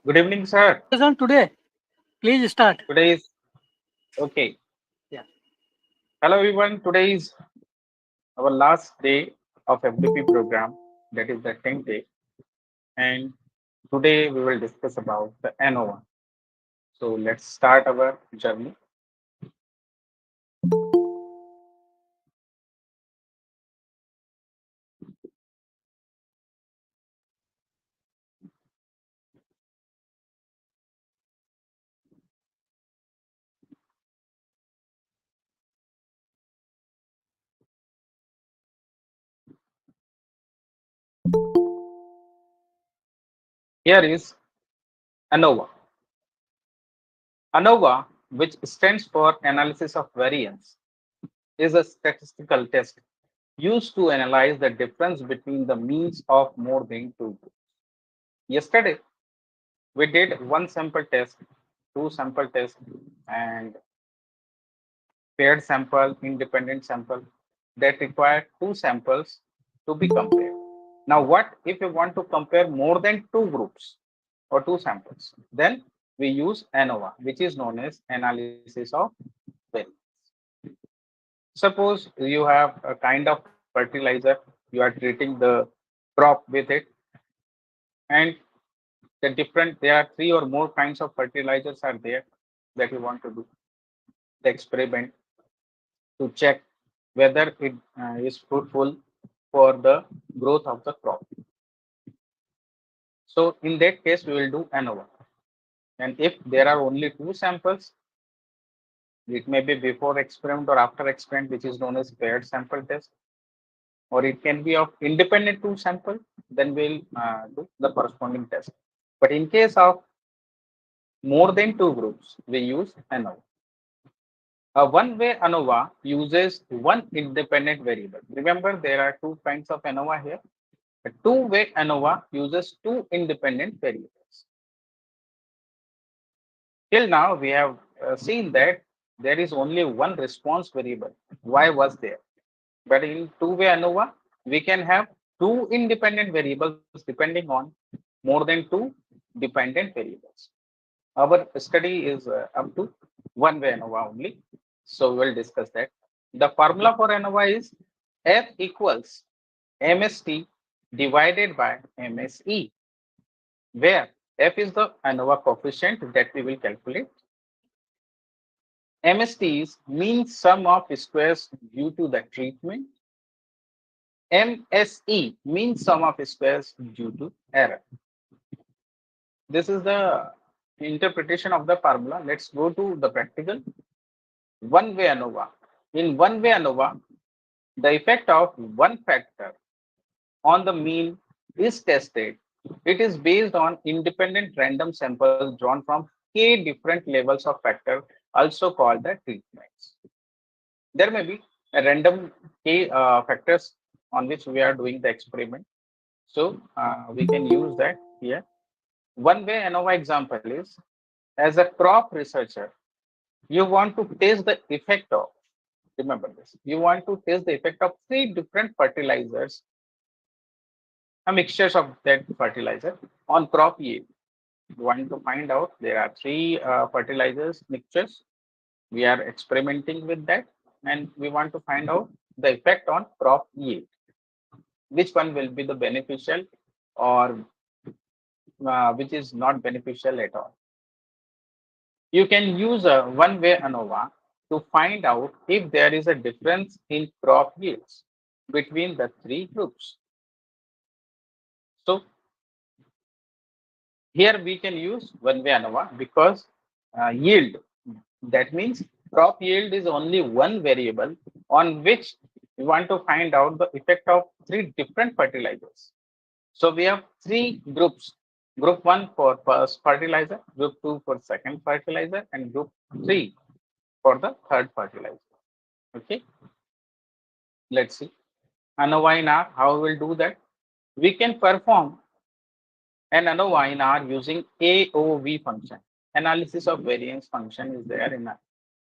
Good evening, sir. On today. Please start. Today is okay. Yeah. Hello, everyone. Today is our last day of FDP program. That is the 10th day, and today we will discuss about the ANOVA. So let's start our journey. Here is ANOVA. ANOVA, which stands for Analysis of Variance, is a statistical test used to analyze the difference between the means of more than two groups. Yesterday, we did one sample test, two sample tests, and paired sample, independent sample that require two samples to be compared. Now, what if you want to compare more than two groups or two samples? Then we use ANOVA, which is known as analysis of variance. Suppose you have a kind of fertilizer, you are treating the crop with it, and there are three or more kinds of fertilizers are there that you want to do the experiment to check whether it is fruitful for the growth of the crop. So in that case, we will do ANOVA. And if there are only two samples, it may be before experiment or after experiment, which is known as paired sample test, or it can be of independent two sample, then we'll do the corresponding test. But in case of more than two groups, we use ANOVA. A one-way ANOVA uses one independent variable. Remember, there are two kinds of ANOVA here. A two-way ANOVA uses two independent variables. Till now, we have seen that there is only one response variable. Y was there. But in two-way ANOVA, we can have two independent variables depending on more than two dependent variables. Our study is up to one-way ANOVA only. So we'll discuss that. The formula for ANOVA is F equals MST divided by MSE, where F is the ANOVA coefficient that we will calculate. MST is mean sum of squares due to the treatment. MSE mean sum of squares due to error. This is the interpretation of the formula. Let's go to the practical. One-way ANOVA. In one-way ANOVA, the effect of one factor on the mean is tested. It is based on independent random samples drawn from k different levels of factor, also called the treatments. There may be a random k factors on which we are doing the experiment. So we can use that here. One-way ANOVA example is, as a crop researcher, you want to test the effect of, remember this, you want to test the effect of three different fertilizers, a mixtures of that fertilizer on crop yield. You want to find out there are three fertilizers mixtures. We are experimenting with that, and we want to find out the effect on crop yield. Which one will be the beneficial or which is not beneficial at all. You can use a one-way ANOVA to find out if there is a difference in crop yields between the three groups. So here we can use one-way ANOVA because yield, that means crop yield is only one variable on which we want to find out the effect of three different fertilizers. So we have three groups. Group 1 for first fertilizer, group 2 for second fertilizer, and group 3 for the third fertilizer. Okay, let's see. ANOVA in R, how we will do that? We can perform an ANOVA in R using AOV function. Analysis of variance function is there in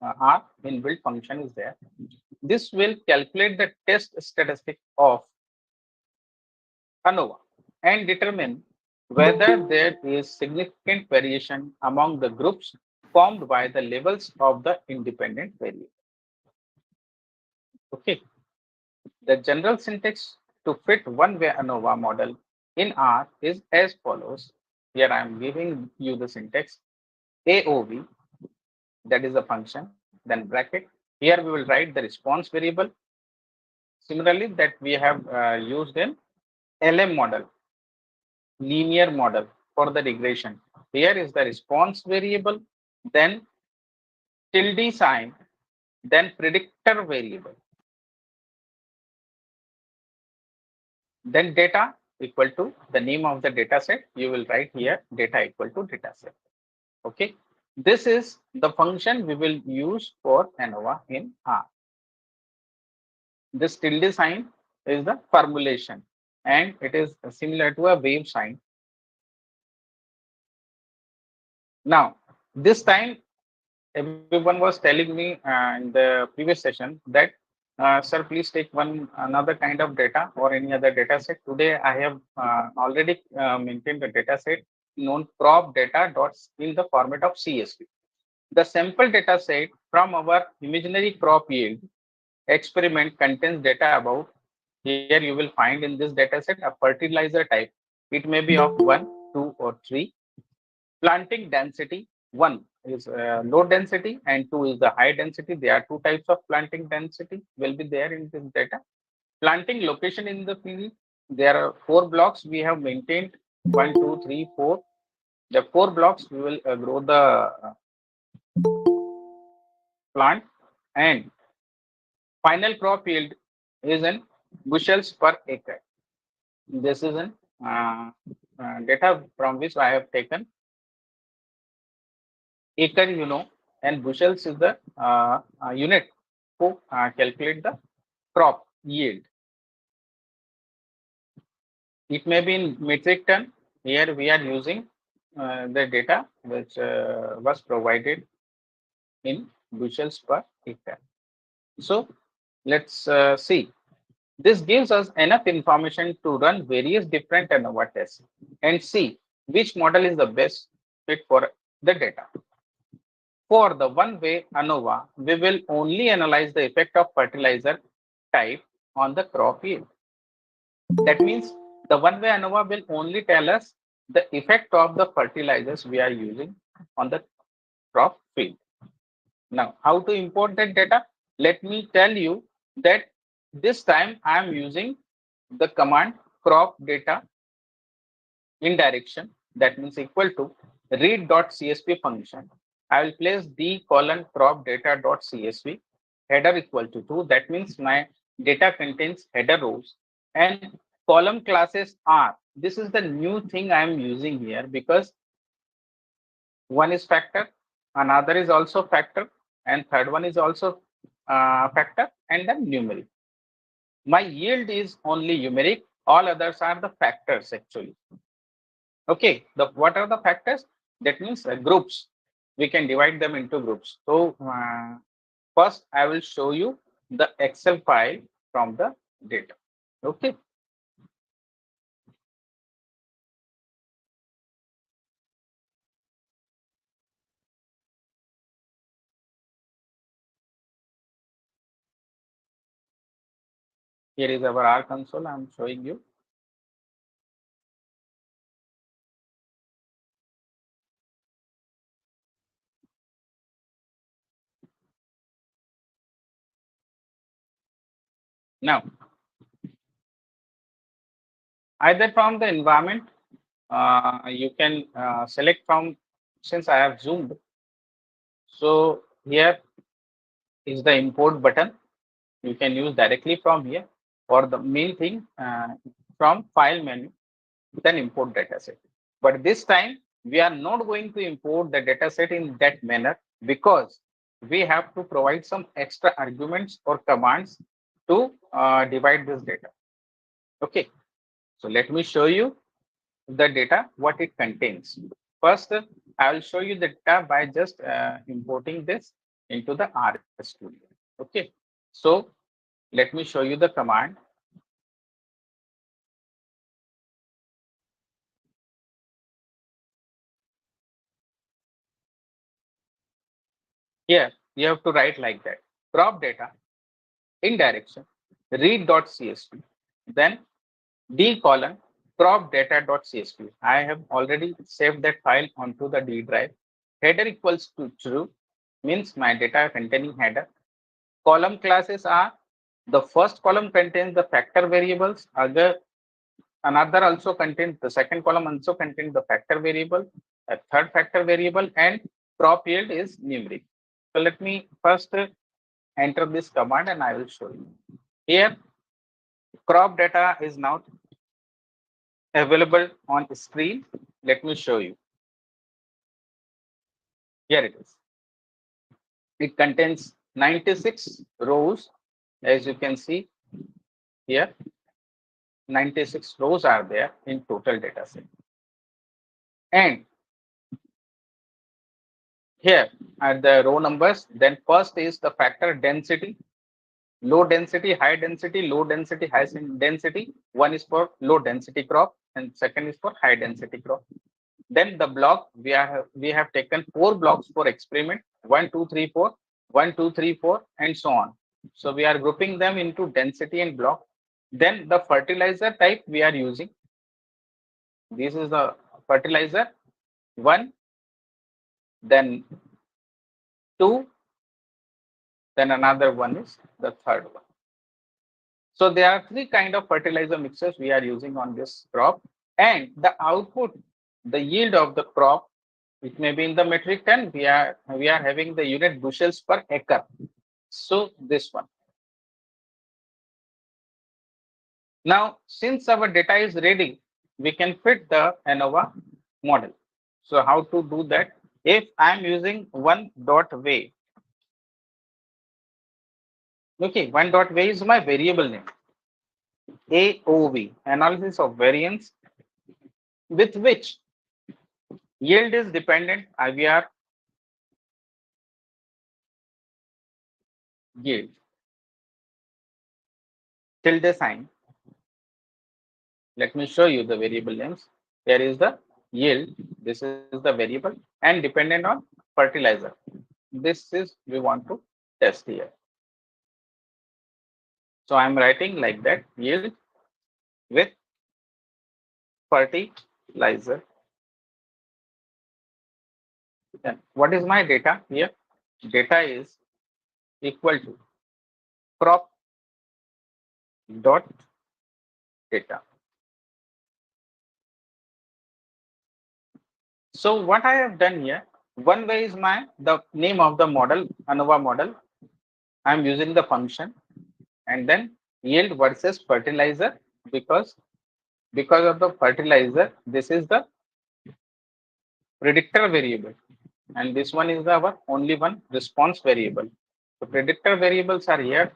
R, inbuilt function is there. This will calculate the test statistic of ANOVA and determine whether there is significant variation among the groups formed by the levels of the independent variable. Okay, the general syntax to fit one-way ANOVA model in R is as follows. Here I am giving you the syntax AOV, that is a function, then bracket. Here we will write the response variable. Similarly, that we have used in LM model, linear model for the regression. Here is the response variable, then tilde sign, then predictor variable, then data equal to the name of the data set. You will write here data equal to data set. Okay. This is the function we will use for ANOVA in R. This tilde sign is the formulation and it is similar to a wave sign. Now, this time everyone was telling me in the previous session that sir, please take another kind of data or any other data set. Today I have already maintained the data set known crop data dots in the format of CSV. The sample data set from our imaginary crop yield experiment contains data about, here you will find in this data set a fertilizer type. It may be of 1, 2 or 3. Planting density, 1 is low density and 2 is the high density. There are two types of planting density will be there in this data. Planting location in the field, there are 4 blocks we have maintained, 1, 2, 3, 4. The 4 blocks we will grow the plant, and final crop yield is in bushels per acre. This is an data from which I have taken acre, and bushels is the unit to calculate the crop yield. It may be in metric ton. Here we are using the data which was provided in bushels per acre. So let's see. This gives us enough information to run various different ANOVA tests and see which model is the best fit for the data. For the one-way ANOVA, we will only analyze the effect of fertilizer type on the crop yield. That means the one-way ANOVA will only tell us the effect of the fertilizers we are using on the crop field. Now, how to import that data? Let me tell you that this time I am using the command crop data in direction, that means equal to read.csv function. I will place the colon crop data.csv header equal to 2. That means my data contains header rows and column classes are. This is the new thing I am using here because one is factor, another is also factor, and third one is also factor, and then numeric. My yield is only numeric, all others are the factors actually. Okay, what are the factors? That means groups. We can divide them into groups. So first I will show you the Excel file from the data. Okay. Here is our R console. I am showing you. Now, either from the environment, you can select from, since I have zoomed. So here is the import button. You can use directly from here, or the main thing from file menu, then import dataset. But this time we are not going to import the dataset in that manner because we have to provide some extra arguments or commands to divide this data. Okay, so let me show you the data, what it contains. First, I will show you the data by just importing this into the R Studio. Okay, so let me show you the command. Here you have to write like that. Crop data in direction read.csv. Then D colon crop data.csv. I have already saved that file onto the D drive. Header equals to true means my data containing header. Column classes are the first column contains the factor variables, another also contains the second column also contains the factor variable, a third factor variable, and crop yield is numeric. So let me first enter this command and I will show you. Here crop data is now available on screen. Let me show you. Here it is. It contains 96 rows, as you can see here. 96 rows are there in total data set. And here are the row numbers. Then first is the factor density, low density, high density, low density, high density. One is for low density crop and second is for high density crop. Then the block, we have taken 4 blocks for experiment, 1, 2, 3, 4, 1, 2, 3, 4, and so on. So we are grouping them into density and block. Then the fertilizer type we are using. This is the fertilizer 1, then 2, then another one is the third one. So there are 3 kind of fertilizer mixes we are using on this crop, and the output, the yield of the crop, it may be in the metric ton. We are having the unit bushels per acre. So this one. Now, since our data is ready, we can fit the ANOVA model. So how to do that? If I am using one dot way, okay, one dot way is my variable name. AOV, analysis of variance, with which yield is dependent, IVR yield, tilde sign. Let me show you the variable names. Here is the yield, this is the variable, and dependent on fertilizer. This is we want to test here. So I'm writing like that, yield with fertilizer. Then what is my data here? Data is equal to crop dot data. So what I have done here, one way is the name of the model, ANOVA model. I'm using the function, and then yield versus fertilizer, because of the fertilizer, this is the predictor variable, and this one is our only one response variable. So predictor variables are here,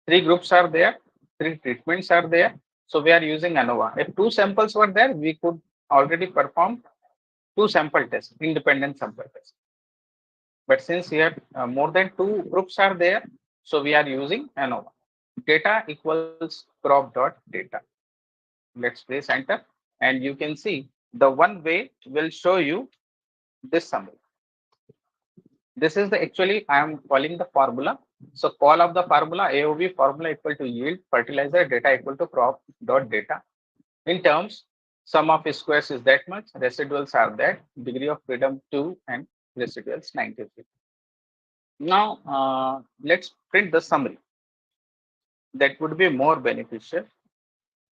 3 groups are there, 3 treatments are there. So we are using ANOVA. If 2 samples were there, we could already perform 2 sample tests, independent sample tests. But since here more than 2 groups are there, so we are using ANOVA. Data equals crop dot data. Let's press enter, and you can see the one way will show you this summary. This is the actually I am calling the formula. So call of the formula, AOV formula equal to yield fertilizer data equal to crop dot data. In terms, sum of squares is that much, residuals are that, degree of freedom 2, and residuals 93. Now let's print the summary. That would be more beneficial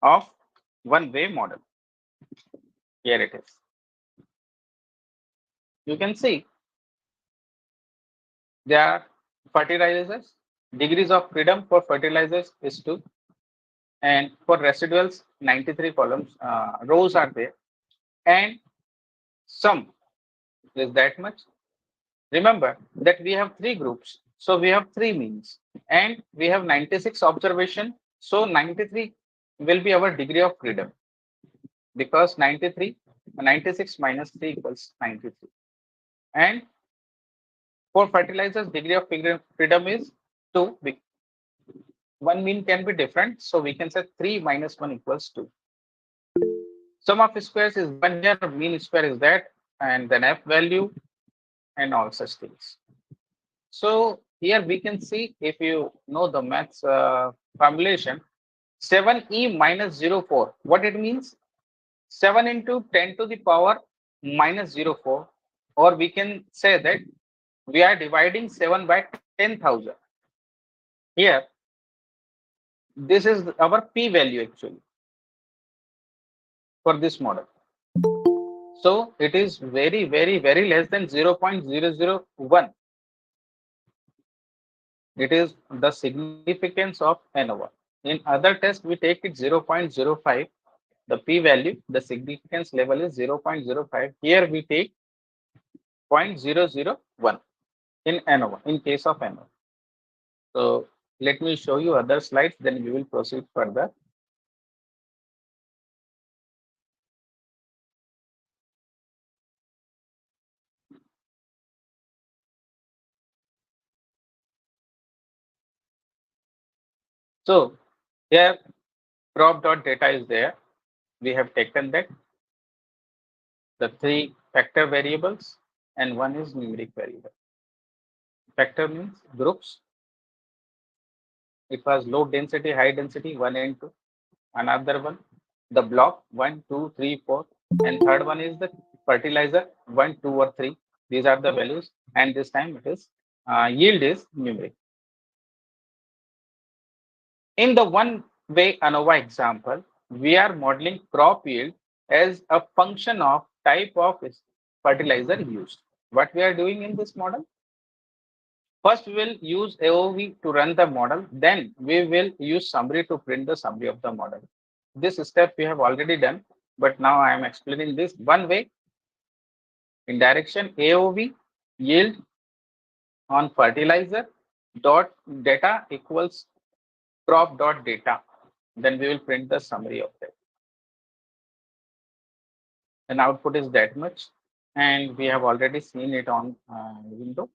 of one-way model. Here it is. You can see there are fertilizers. Degrees of freedom for fertilizers is 2, and for residuals 93 columns rows are there, and sum is that much. Remember that we have 3 groups, so we have 3 means, and we have 96 observation. So 93 will be our degree of freedom, because 96 minus 3 equals 93. And for fertilizers, degree of freedom is 2. One mean can be different, so we can say 3 minus 1 equals 2. Sum of squares is 1 here, mean square is that, and then f value, and all such things. So here we can see, if you know the maths formulation, 7e minus 04. What it means? 7 into 10 to the power minus 04, or we can say that we are dividing 7 by 10,000. Here, this is our p value actually for this model. So it is very, very, very less than 0.001. It is the significance of ANOVA. In other tests, we take it 0.05, the p value, the significance level is 0.05. Here we take 0.001 in ANOVA, in case of ANOVA. So let me show you other slides, then we will proceed further. So here crop.data is there. We have taken that, the three factor variables, and one is numeric variable. Factor means groups. It was low density, high density, 1 and 2. Another one, the block 1, 2, 3, 4. And third one is the fertilizer 1, 2, or 3. These are the values. And this time it is yield is numeric. In the one-way ANOVA example, we are modeling crop yield as a function of type of fertilizer used. What we are doing in this model? First, we will use AOV to run the model. Then we will use summary to print the summary of the model. This step we have already done, but now I am explaining this one way. In direction AOV yield on fertilizer dot data equals crop dot data. Then we will print the summary of that. And output is that much, and we have already seen it on window.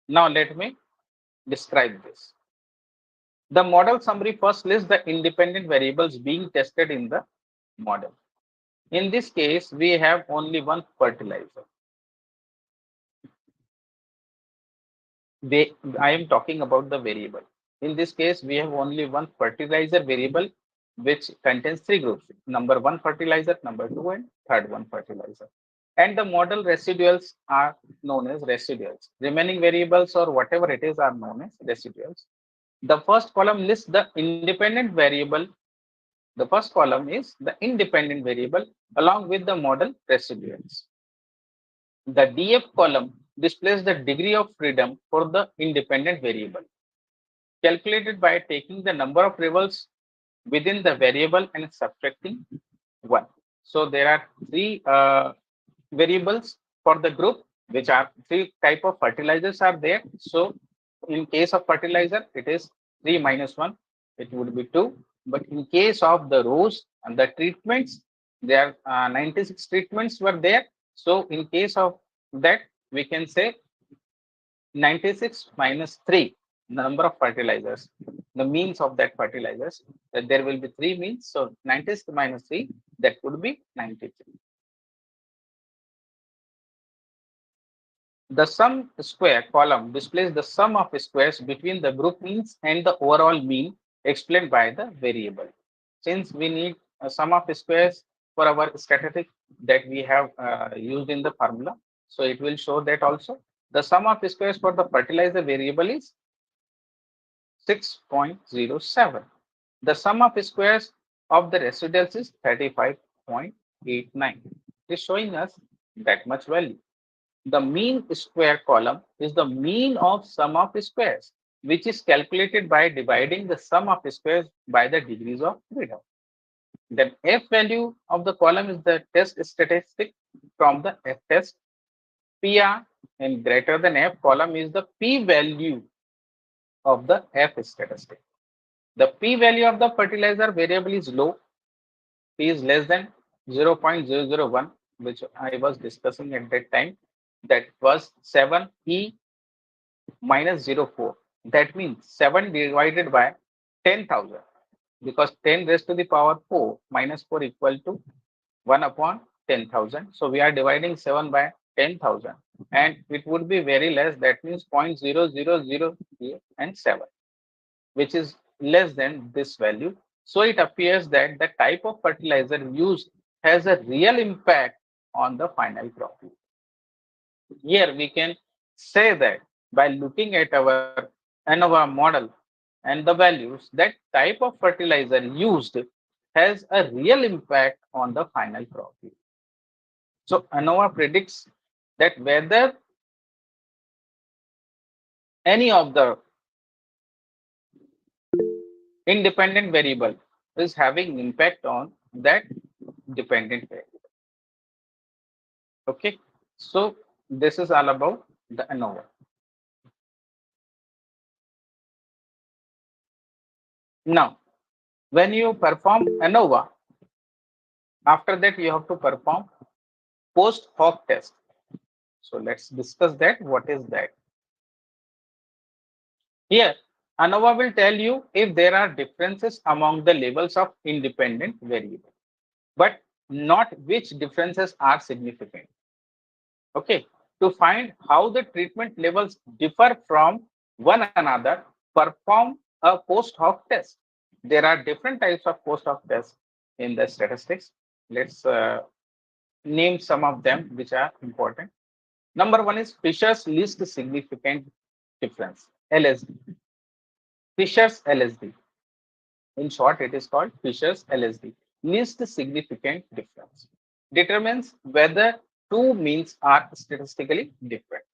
Now let me describe this. The model summary first lists the independent variables being tested in the model. In this case, we have only one fertilizer. I am talking about the variable. In this case, we have only one fertilizer variable which contains three groups: number one fertilizer, number two, and third one fertilizer. And the model residuals are known as residuals. Remaining variables or whatever it is are known as residuals. The first column lists the independent variable. The first column is the independent variable along with the model residuals. The DF column displays the degree of freedom for the independent variable, calculated by taking the number of levels within the variable and subtracting 1. So there are three variables for the group, which are three type of fertilizers are there. So in case of fertilizer, it is 3 minus 1, it would be 2. But in case of the rows and the treatments, there are 96 treatments were there. So in case of that, we can say 96 minus 3, the number of fertilizers, the means of that fertilizers, that there will be 3 means. So 96 minus 3, that would be 93. The sum square column displays the sum of squares between the group means and the overall mean explained by the variable. Since we need a sum of squares for our statistic that we have used in the formula, so it will show that also. The sum of squares for the fertilizer variable is 6.07. The sum of squares of the residuals is 35.89. It is showing us that much value. The mean square column is the mean of sum of squares, which is calculated by dividing the sum of squares by the degrees of freedom. Then F value of the column is the test statistic from the F test. PR and greater than F column is the P value of the F statistic. The P value of the fertilizer variable is low. P is less than 0.001, which I was discussing at that time. That was 7E minus 04. That means 7 divided by 10,000, because 10 raised to the power 4 minus 4 equal to 1 upon 10,000. So we are dividing 7 by 10,000. and it would be very less. That means 0.0003 and 7, which is less than this value. So it appears that the type of fertilizer used has a real impact on the final crop yield. Here we can say that by looking at our ANOVA model and the values, that type of fertilizer used has a real impact on the final crop yield. So ANOVA predicts that whether any of the independent variable is having impact on that dependent variable. Okay, so this is all about the ANOVA. Now, when you perform ANOVA, after that you have to perform post hoc test. So let's discuss that. What is that? Here, ANOVA will tell you if there are differences among the levels of independent variable, but not which differences are significant. Okay, to find how the treatment levels differ from one another, perform a post hoc test. There are different types of post hoc tests in the statistics. Let's name some of them which are important. Number one is Fisher's least significant difference, LSD. Fisher's LSD. In short, it is called Fisher's LSD. Least significant difference determines whether two means are statistically different.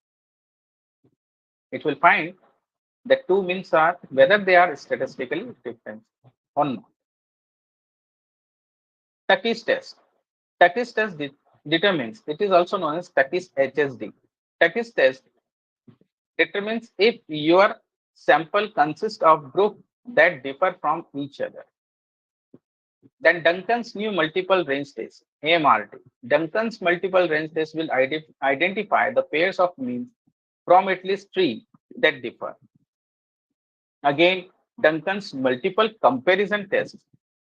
It will find that two means are whether they are statistically different or not. Tuckey's test. Tuckey's test determines, it is also known as Tuckey's HSD. Tuckey's test determines if your sample consists of groups that differ from each other. Then Duncan's new multiple range test, AMRT. Duncan's multiple range test will identify the pairs of means from at least three that differ. Again, Duncan's multiple comparison test.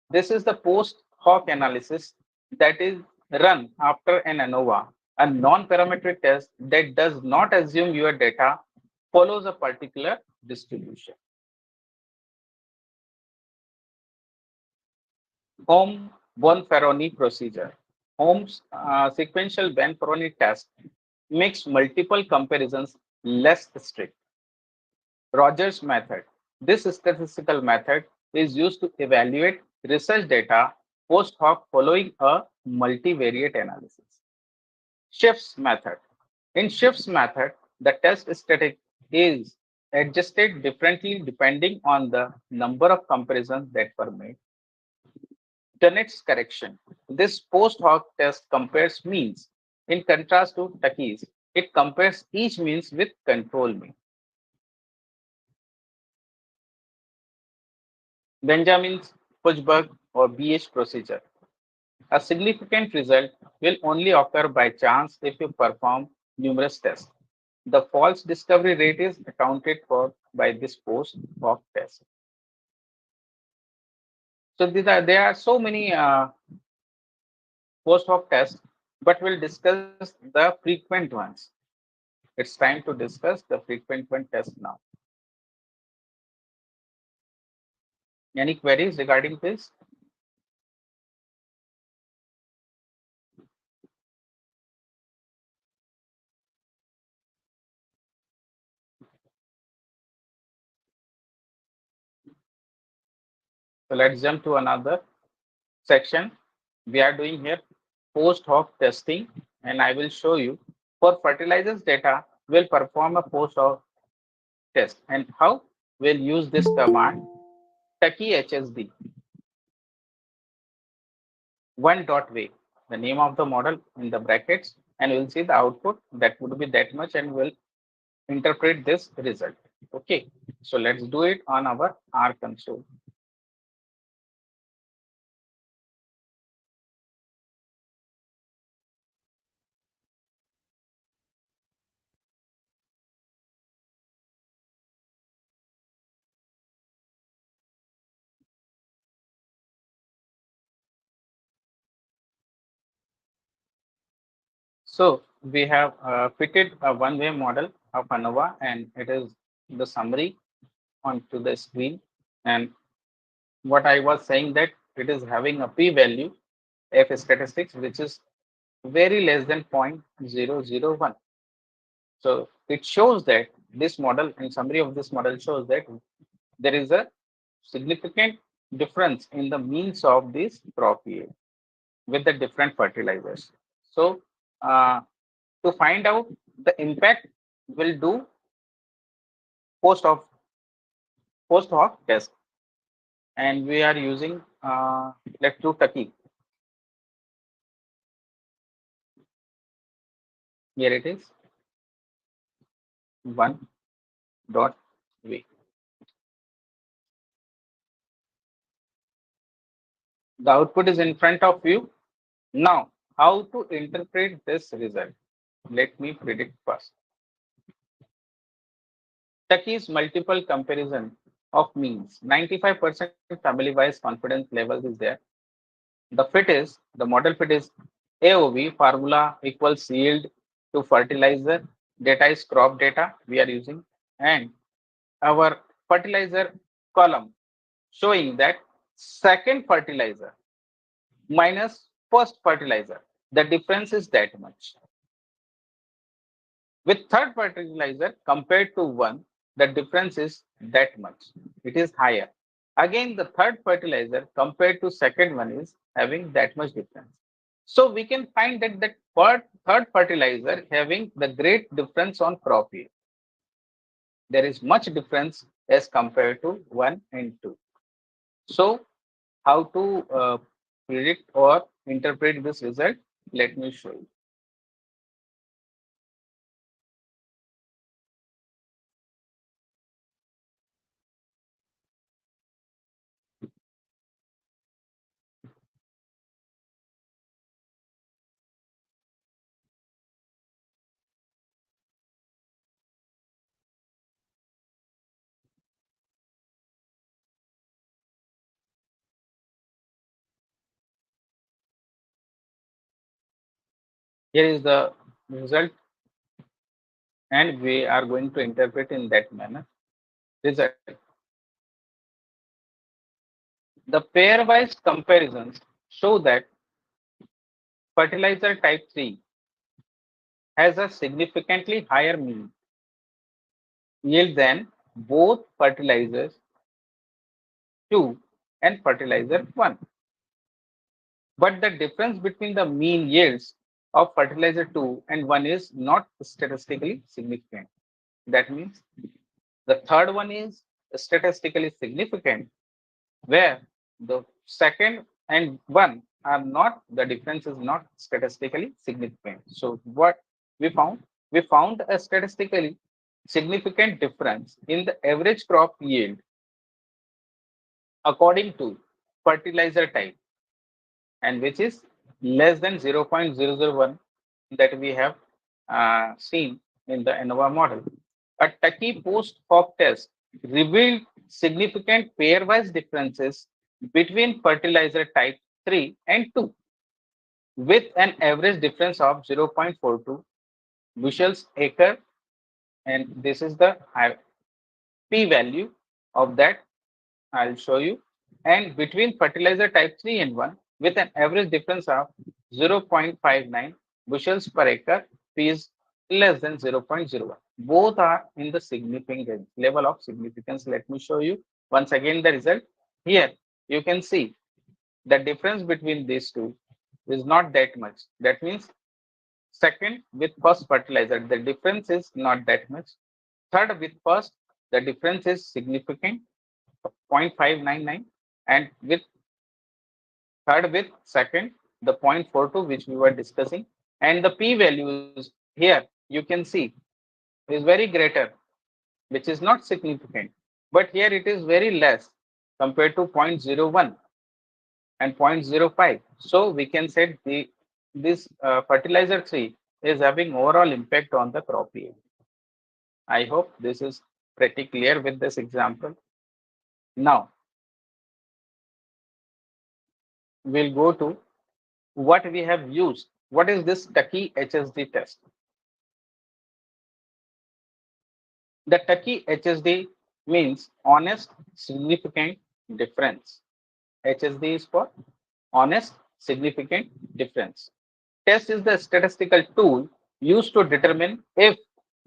This is the post hoc analysis that is run after an ANOVA, a non-parametric test that does not assume your data follows a particular distribution. Home Bonferroni procedure. Holmes sequential Bonferroni test makes multiple comparisons less strict. Rogers method. This statistical method is used to evaluate research data post hoc following a multivariate analysis. Schiff's method. In Schiff's method, the test static is adjusted differently depending on the number of comparisons that were made. Dunnett's correction. This post hoc test compares means. In contrast to Tuckey's, it compares each means with control mean. Benjamin's Pushberg or BH procedure. A significant result will only occur by chance if you perform numerous tests. The false discovery rate is accounted for by this post hoc test. So there are so many post hoc tests, but we'll discuss the frequent ones. It's time to discuss the frequent one test now. Any queries regarding this? So let's jump to another section. We are doing here post hoc testing, and I will show you for fertilizers data, we'll perform a post hoc test and how we'll use this command Tuckey HSD one dot way, the name of the model in the brackets, and we'll see the output that would be that much, and we'll interpret this result. Okay, so let's do it on our R console. So we have fitted a one-way model of ANOVA, and it is the summary onto the screen. And what I was saying that it is having a p-value f statistics which is very less than 0.001. So it shows that this model, in summary of this model, shows that there is a significant difference in the means of this crop yield with the different fertilizers. So to find out the impact, we'll do post of post hoc test, and we are using let's do Turkey. Here it is 1.v. The output is in front of you. Now, how to interpret this result? Let me predict first. Turkey's multiple comparison of means. 95% family-wise confidence levels is there. The fit is, the model fit is AOV, formula equals yield to fertilizer. Data is crop data we are using. And our fertilizer column showing that second fertilizer minus first fertilizer. The difference is that much. With third fertilizer compared to one, the difference is that much. It is higher. Again, the third fertilizer compared to second one is having that much difference. So we can find that third fertilizer having the great difference on crop yield. There is much difference as compared to 1 and 2. So how to predict or interpret this result? Let me show you. Here is the result, and we are going to interpret in that manner. Result. The pairwise comparisons show that fertilizer type 3 has a significantly higher mean yield than both fertilizers 2 and fertilizer 1. But the difference between the mean yields of fertilizer 2 and 1 is not statistically significant. That means the third one is statistically significant, where the second and one are not, the difference is not statistically significant. So what we found? We found a statistically significant difference in the average crop yield according to fertilizer type, and which is less than 0.001 that we have seen in the ANOVA model. A Turkey post-hoc test revealed significant pairwise differences between fertilizer type 3 and 2, with an average difference of 0.42 bushels acre, and this is the p-value of that. I'll show you. And between fertilizer type 3 and 1, with an average difference of 0.59 bushels per acre, P is less than 0.01. Both are in the significant level of significance. Let me show you once again the result. Here you can see the difference between these two is not that much. That means second with first fertilizer, the difference is not that much. Third with first, the difference is significant, 0.599, and with third with second, the 0.42 which we were discussing, and the p values here you can see is very greater, which is not significant, but here it is very less compared to 0.01 and 0.05. So we can say this fertilizer 3 is having overall impact on the crop yield. I hope this is pretty clear with this example. Now we'll go to what we have used What is this Tucky HSD test? The Tucky HSD means honest significant difference. HSD is for honest significant difference. Test is the statistical tool used to determine if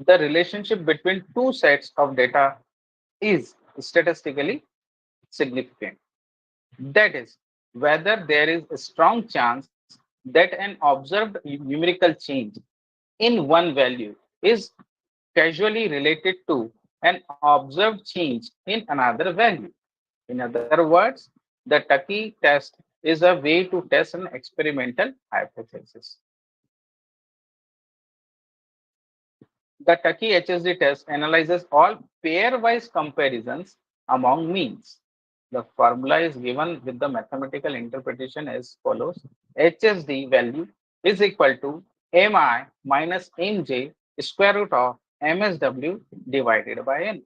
the relationship between two sets of data is statistically significant. That is, whether there is a strong chance that an observed numerical change in one value is causally related to an observed change in another value. In other words, the Tucky test is a way to test an experimental hypothesis. The Tucky HSD test analyzes all pairwise comparisons among means. The formula is given with the mathematical interpretation as follows. HSD value is equal to mi minus mj square root of msw divided by n,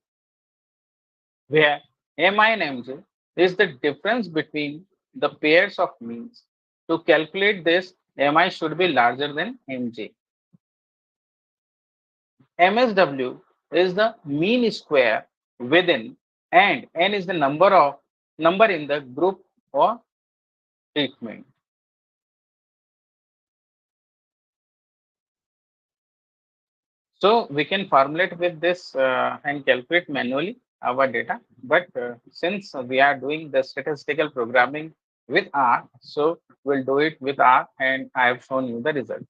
where mi and mj is the difference between the pairs of means. To calculate this, mi should be larger than mj. MSW is the mean square within, and n is the number in the group or treatment. So we can formulate with this and calculate manually our data. But since we are doing the statistical programming with R, so we'll do it with R, and I have shown you the result.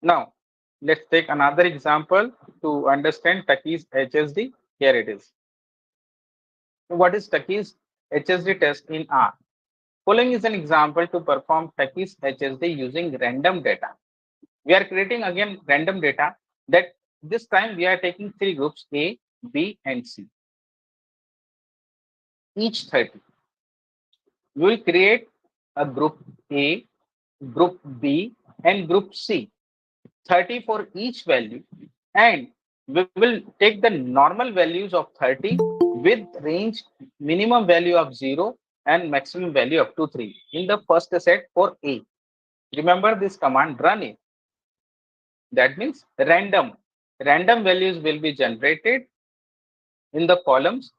Now, let's take another example to understand Tucky's HSD. Here it is. What is Tucky's HSD test in R? Following is an example to perform Tucky's HSD using random data. We are creating again random data that this time we are taking three groups A, B, and C. Each 30. We will create a group A, group B, and group C. 30 for each value, and we will take the normal values of 30 with range minimum value of 0 and maximum value up to 3 in the first set for A. Remember this command, run it. That means random. Random values will be generated in the columns.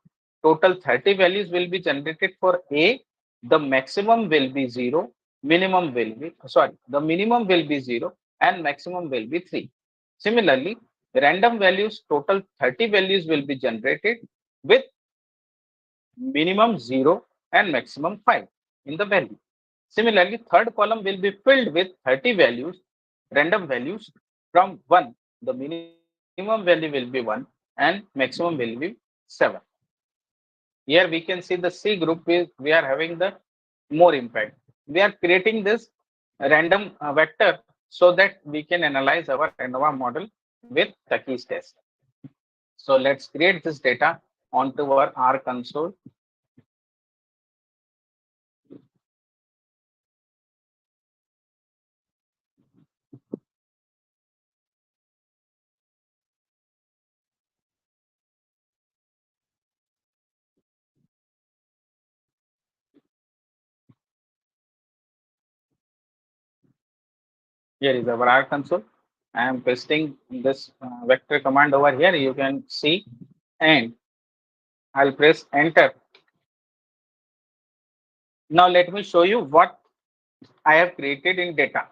Total 30 values will be generated for A. The maximum will be 0. The minimum will be 0 and maximum will be 3. Similarly, random values, total 30 values will be generated with minimum 0 and maximum 5 in the value. Similarly, third column will be filled with 30 values, random values from 1. The minimum value will be 1 and maximum will be 7. Here we can see the C group is we are having the more impact. We are creating this random vector so that we can analyze our ANOVA model with Tucky's test. So let's create this data onto our R console. Here is our R console. I am pasting this vector command over here. You can see, and I'll press enter. Now let me show you what I have created in data.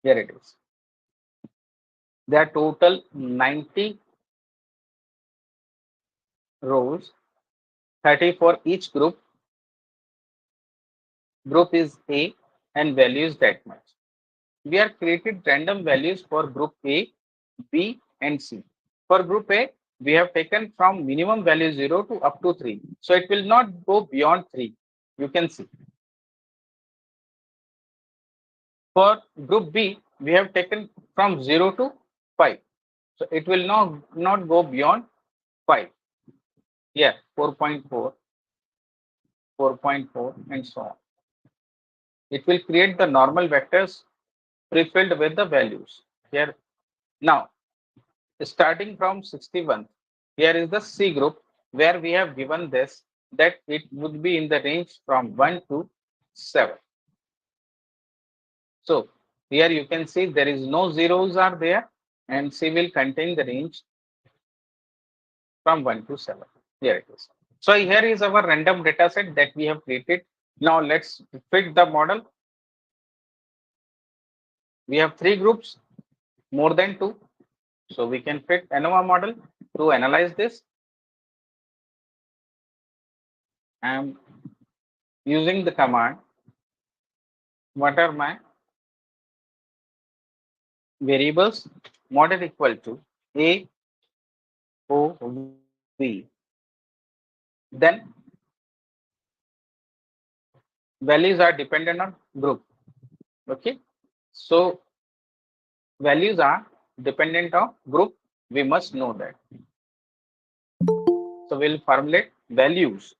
Here it is. There are total 90 rows, 30 for each group. Group is A and value is that much. We have created random values for group A, B, and C. For group A, we have taken from minimum value 0 to up to 3. So it will not go beyond 3. You can see. For group B, we have taken from 0 to 5. So it will not go beyond 5. Yeah, 4.4, 4.4, and so on. It will create the normal vectors pre-filled with the values. Here, now, starting from 61, here is the C group where we have given this that it would be in the range from 1 to 7. So here you can see there is no zeros are there, and C will contain the range from 1 to 7. Here it is. So here is our random data set that we have created. Now let's fit the model. We have three groups, more than two. So we can fit ANOVA model to analyze this. I am using the command, what are my variables, model equal to A O V. Then values are dependent on group. Okay. So values are dependent on group. We must know that. So we'll formulate values.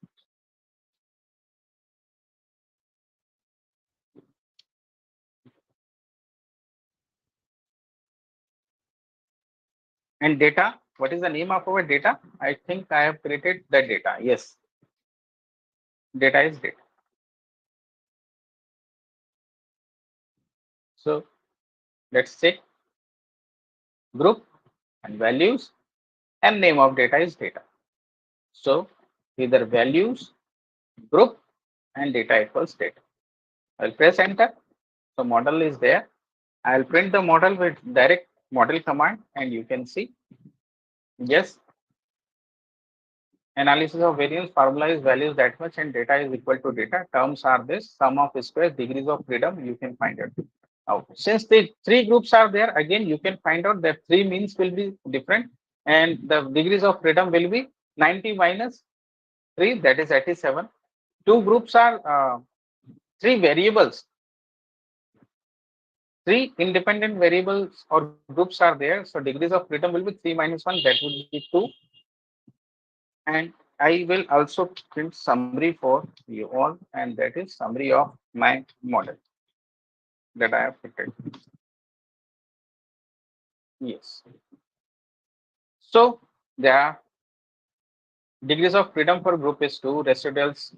And data, what is the name of our data? I think I have created the data. Yes, data is data. So let's check group and values, and name of data is data. So either values, group, and data equals data. I'll press enter. So model is there. I'll print the model with direct model command, and you can see, yes, analysis of variance formula is values that much and data is equal to data. Terms are this, sum of squares, degrees of freedom, you can find it out. Since the three groups are there, again you can find out that three means will be different, and the degrees of freedom will be 90 minus 3, that is 87. Two groups are three variables, three independent variables or groups are there. So degrees of freedom will be 3 minus 1, that would be 2. And I will also print summary for you all, and that is summary of my model that I have printed. Yes. So there are degrees of freedom for group is 2, residuals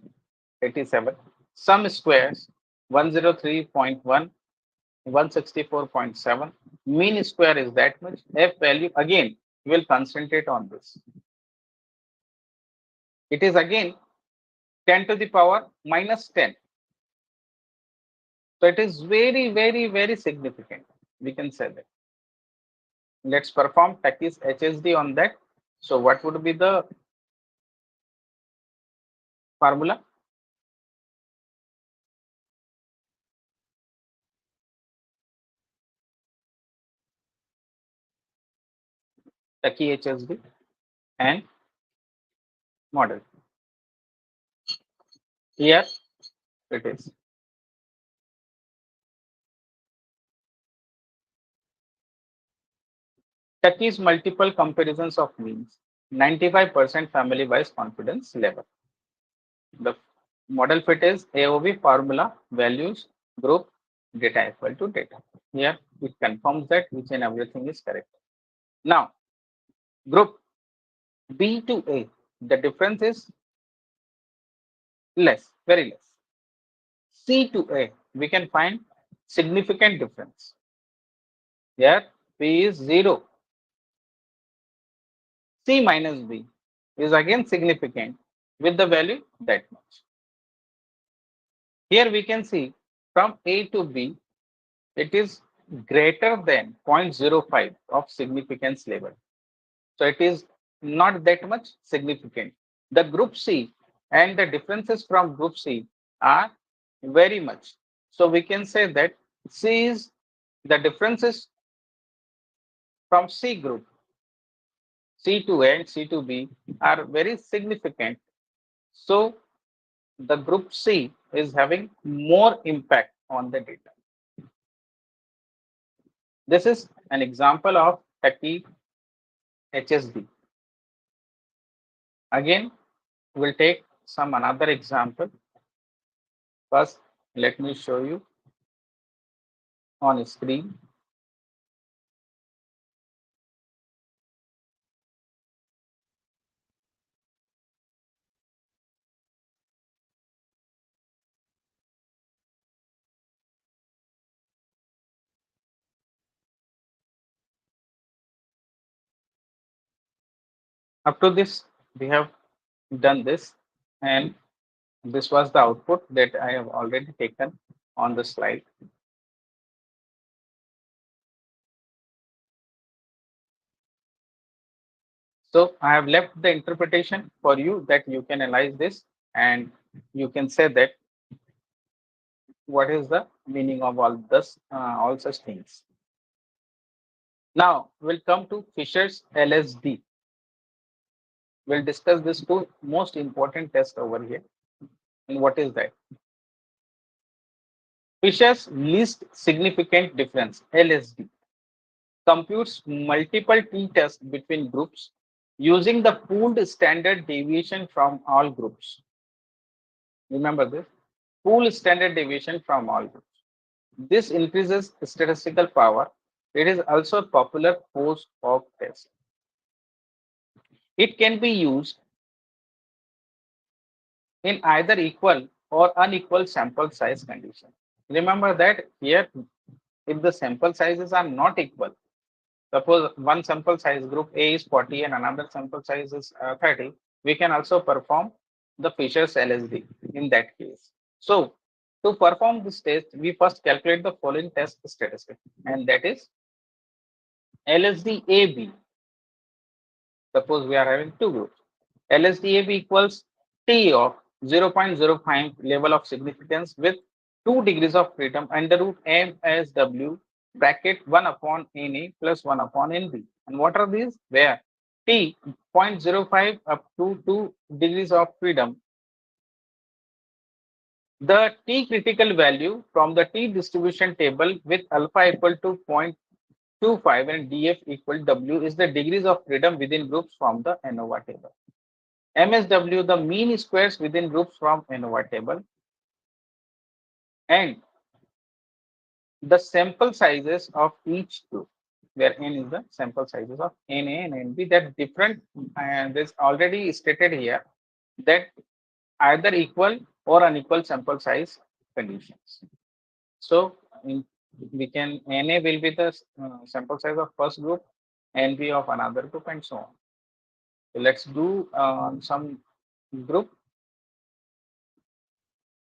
87, sum squares 103.1, 164.7, mean square is that much. F value, again we will concentrate on this. It is again 10 to the power minus 10. So it is very significant. We can say that. Let's perform Takis HSD on that. So what would be the formula? Taki HSD and model. Here it is. Taki's multiple comparisons of means, 95% family wise confidence level. The model fit is AOV formula, values, group, data equal to data. Here it confirms that each and everything is correct. Now, group B to A, the difference is less, very less. C to A, we can find significant difference. Here P is 0. C minus B is again significant with the value that much. Here we can see from A to B, it is greater than 0.05 of significance level. So it is not that much significant. The group C and the differences from group C are very much. So we can say that C is the differences from C group, C to A and C to B are very significant. So the group C is having more impact on the data. This is an example of Taki HSD. Again, we'll take some another example. First, let me show you on screen. Up to this, we have done this, and this was the output that I have already taken on the slide. So I have left the interpretation for you that you can analyze this and you can say that what is the meaning of all this, all such things. Now we'll come to Fisher's LSD. We'll discuss this two most important tests over here. And what is that? Fisher's least significant difference, LSD, computes multiple t-tests between groups using the pooled standard deviation from all groups. Remember this, pooled standard deviation from all groups. This increases statistical power. It is also a popular post-hoc test. It can be used in either equal or unequal sample size condition. Remember that here, if the sample sizes are not equal, suppose one sample size group A is 40 and another sample size is 30, we can also perform the Fisher's LSD in that case. So to perform this test, we first calculate the following test statistic, and that is LSD AB. Suppose we are having two groups. LSD AB equals T of 0.05 level of significance with 2 degrees of freedom under root MSW bracket 1 upon NA plus 1 upon NB. And what are these? Where T 0.05 up to 2 degrees of freedom. The T critical value from the T distribution table with alpha equal to 0.25 and DF equal W is the degrees of freedom within groups from the ANOVA table. MSW, the mean squares within groups from ANOVA table, and the sample sizes of each group, where N is the sample sizes of NA and NB, that different, and this already stated here that either equal or unequal sample size conditions. So we can, NA will be the sample size of first group, NB of another group, and so on. So let's do some group.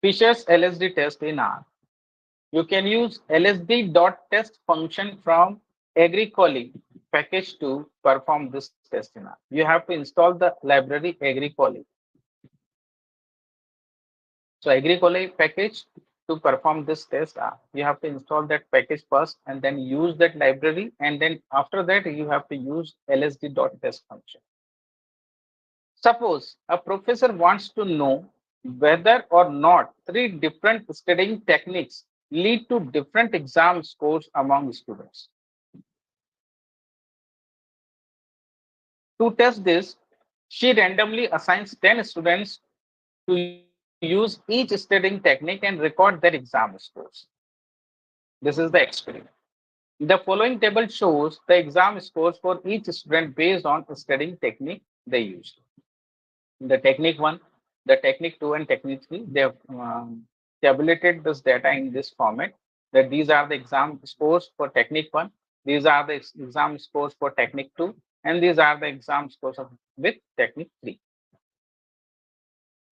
Fisher's LSD test in R. You can use LSD.test function from Agricoli package to perform this test in R. You have to install the library Agricoli. So Agricoli package to perform this test, you have to install that package first and then use that library, and then after that you have to use LSD.test function. Suppose a professor wants to know whether or not three different studying techniques lead to different exam scores among students. To test this, she randomly assigns 10 students to use each studying technique and record their exam scores. This is the experiment. The following table shows the exam scores for each student based on the studying technique they used. The technique 1, the technique 2, and technique 3, they have tabulated this data in this format, that these are the exam scores for technique 1, these are the exam scores for technique 2, and these are the exam scores of with technique 3.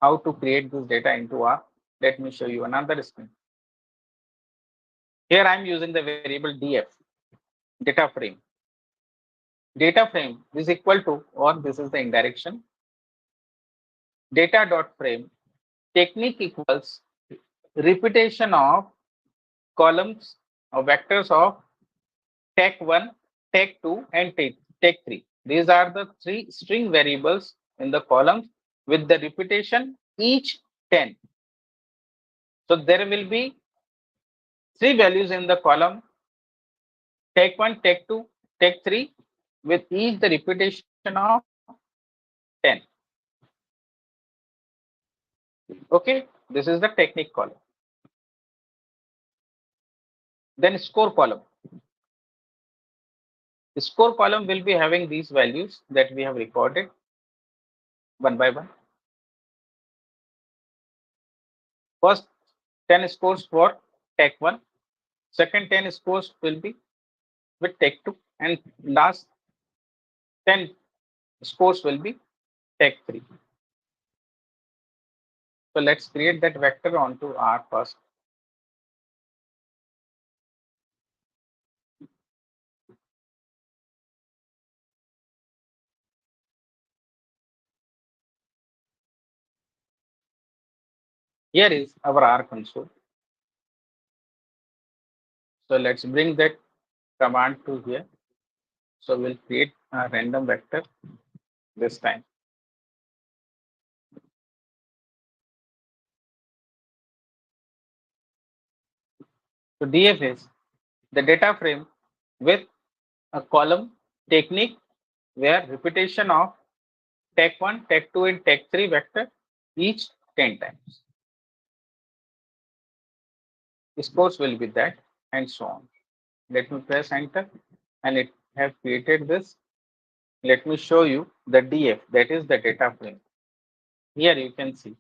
How to create this data into R? Let me show you another screen. Here I am using the variable df, data frame. Data frame is equal to, or this is the indirection, data.frame technique equals repetition of columns or vectors of tech1, tech2, and tech3. These are the three string variables in the columns with the repetition each 10. So there will be three values in the column tech1, tech2, tech3 with each the repetition of 10. Okay, this is the technique column. Then score column. The score column will be having these values that we have recorded one by one. First 10 scores for tech 1, second 10 scores will be with tech 2, and last 10 scores will be tech 3. So let's create that vector onto R first. Here is our R console. So let's bring that command to here. So we'll create a random vector this time. So DF is the data frame with a column technique where repetition of tech 1, tech 2, and tech 3 vector each 10 times. Scores will be that and so on. Let me press enter and it have created this. Let me show you the DF, that is the data frame. Here you can see.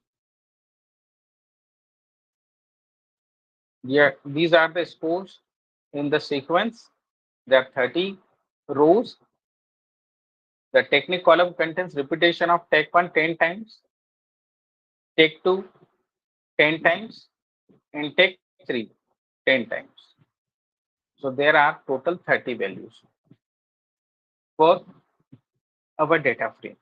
Here, these are the scores in the sequence. There are 30 rows. The technique column contains repetition of tech 1 10 times, tech 2 10 times, and tech 3 10 times. So there are total 30 values for our data frame.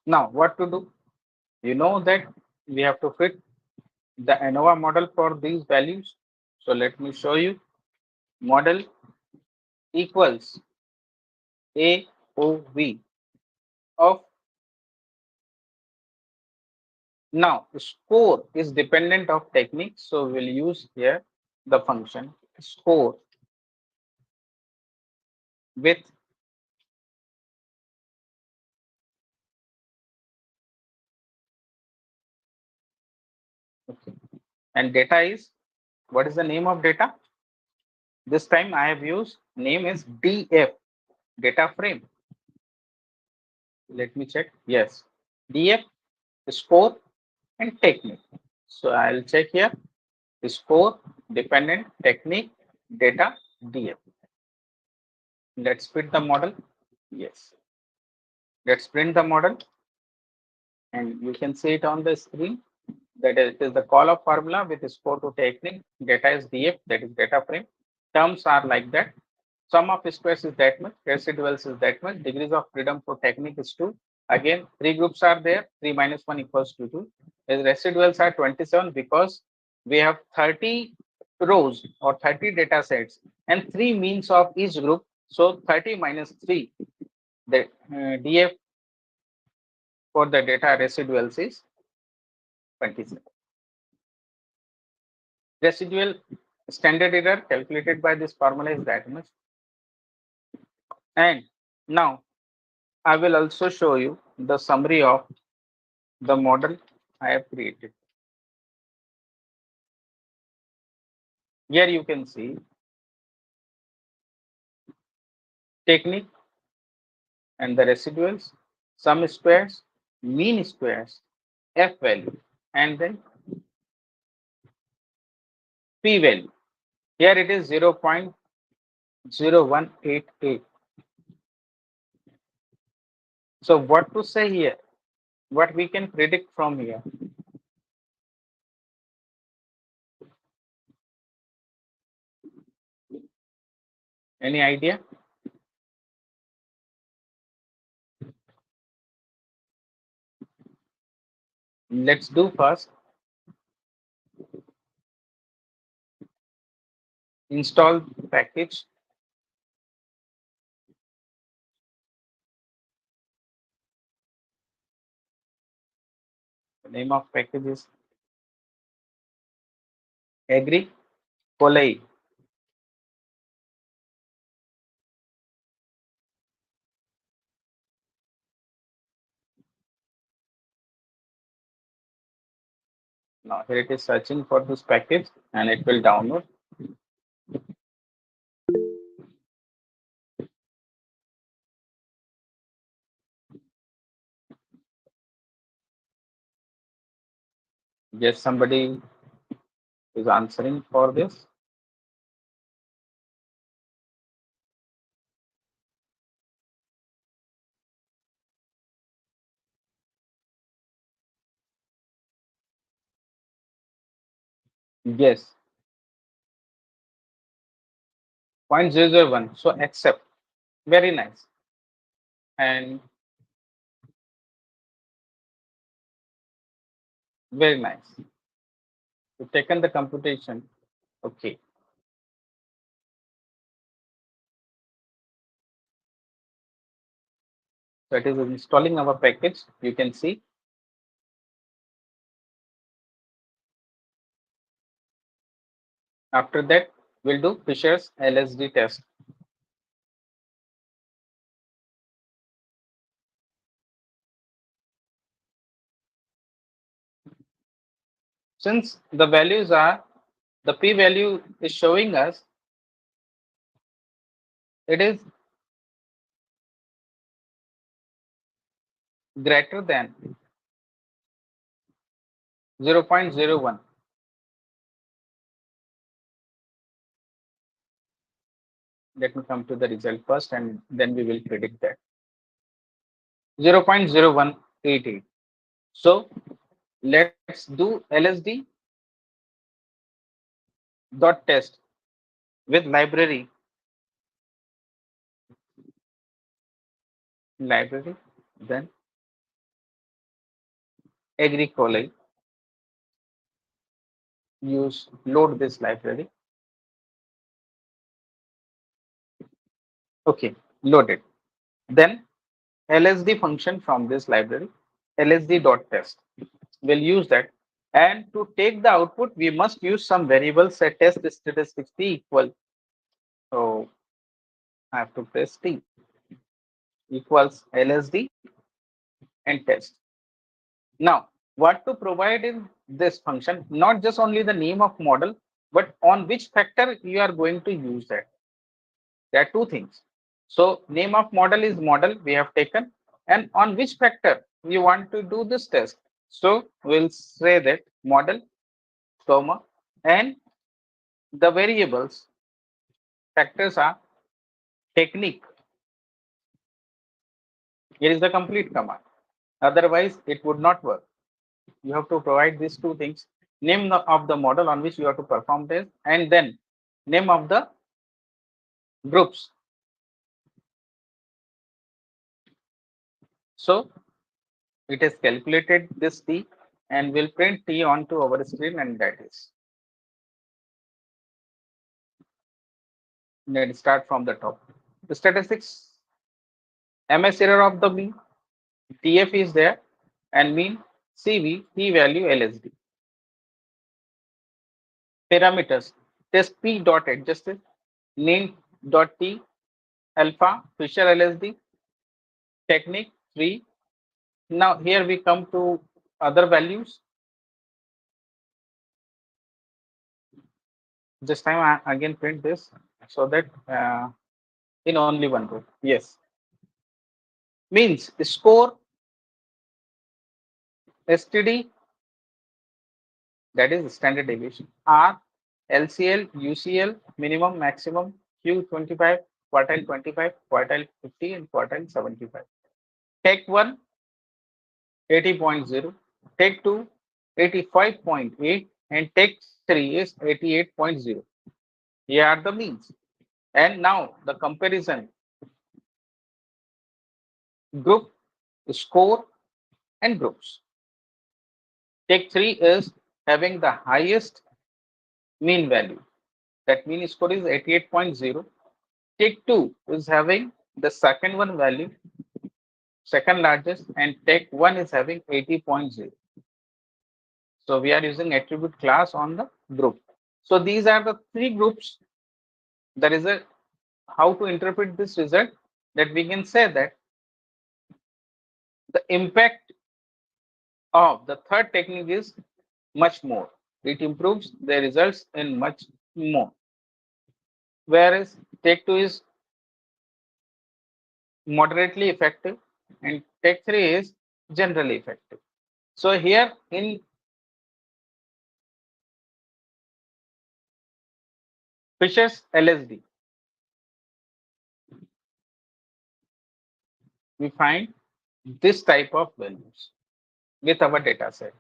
Now, what to do? You know that we have to fit the ANOVA model for these values. So let me show you. Model equals AOV of. Now score is dependent of technique, so we'll use here the function score with okay. And data is, what is the name of data? This time I have used name is DF, data frame. Let me check. Yes, DF score and technique. So I'll check here score dependent technique data DF. Let's fit the model. Yes. Let's print the model and you can see it on the screen. That is, it is the call of formula with score to technique. Data is DF, that is data frame. Terms are like that. Sum of squares is that much, residuals is that much, degrees of freedom for technique is 2. Again, three groups are there, 3 minus 1 equals to 2. The residuals are 27 because we have 30 rows or 30 data sets and 3 means of each group. So 30 minus 3, the DF for the data residuals is 27. Residual standard error calculated by this formula is that much. And now I will also show you the summary of the model I have created. Here you can see technique and the residuals, sum squares, mean squares, F value, and then P value. Here it is 0.0188. So what to say here? What we can predict from here? Any idea? Let's do first. Install package. The name of package is agree Polei. Now here it is searching for this package and it will download. Yes, somebody is answering for this. Yes, 0.001. So accept. Very nice. And very nice. You've taken the computation. Okay. So it is installing our package. You can see. After that, we'll do Fisher's LSD test. Since the values are, the p value is showing us it is greater than 0.01. Let me come to the result first and then we will predict that. 0.0188. So let's do LSD dot test with library, then agricole, use load this library. Okay, loaded. Then LSD function from this library, LSD dot test. We'll use that. And to take the output, we must use some variables set test statistics t equal. So I have to press t equals LSD and test. Now, what to provide in this function, not just only the name of model, but on which factor you are going to use that. There are two things. So name of model is model we have taken, and on which factor you want to do this test. So we'll say that model, comma, and the variables factors are technique. Here is the complete command. Otherwise, it would not work. You have to provide these two things: name of the model on which you have to perform this, and then name of the groups. So it has calculated this t and will print t onto our screen, and that is. Then start from the top. The statistics MS error of the mean, TF is there, and mean CV, P value, LSD. Parameters test P dot adjusted, name dot T, alpha, Fisher LSD, technique 3. Now here we come to other values. This time I again print this so that in only one row. Yes. Means score STD, that is standard deviation, R, LCL, UCL, minimum, maximum, Q25, quartile 25, quartile 50, and quartile 75. Take 1, 80.0, take 2, 85.8, and take 3 is 88.0. Here are the means. And now the comparison group, score, and groups. Take 3 is having the highest mean value. That mean score is 88.0. Take 2 is having the second one value, second largest, and take 1 is having 80.0. So we are using attribute class on the group. So these are the three groups. There is a how to interpret this result, that we can say that the impact of the third technique is much more. It improves the results in much more. Whereas take 2 is moderately effective and take 3 is generally effective. So here in Fisher's LSD, we find this type of values with our data set.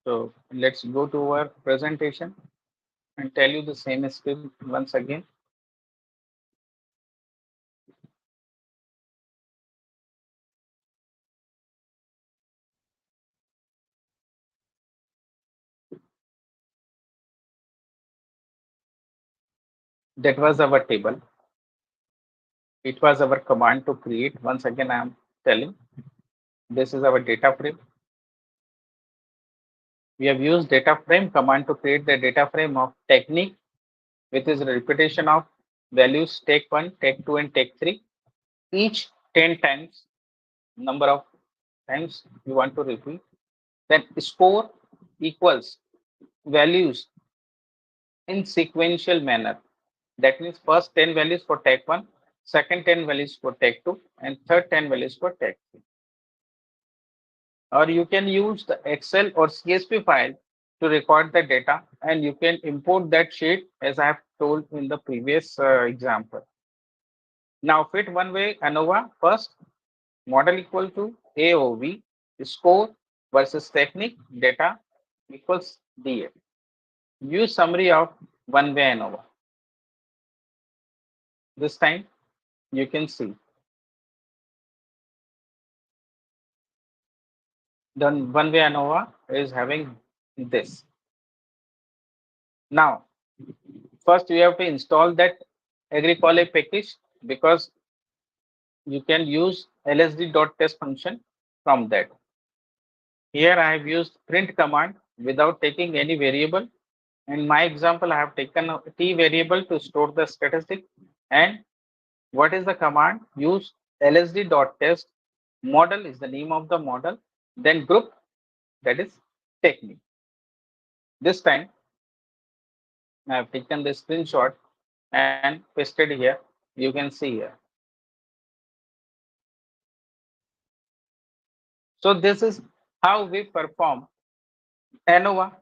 So let's go to our presentation and tell you the same script once again. That was our table. It was our command to create. Once again, I am telling this is our data frame. We have used data frame command to create the data frame of technique, which is a repetition of values take 1, take 2, and take 3, each 10 times number of times you want to repeat. Then score equals values in sequential manner. That means first 10 values for take 1, second 10 values for take 2, and third 10 values for take 3. Or you can use the Excel or CSV file to record the data, and you can import that sheet as I have told in the previous example. Now fit one way ANOVA first, model equal to AOV, score versus technique data equals DA. Use summary of one way ANOVA. This time you can see the one way ANOVA is having this. Now first you have to install that agricole package, because you can use LSD.test function from that. Here I have used print command without taking any variable. In my example, I have taken a t variable to store the statistic. And what is the command? Use LSD.test. Model is the name of the model. Then group, that is technique. This time I have taken the screenshot and pasted here. You can see here. So this is how we perform ANOVA,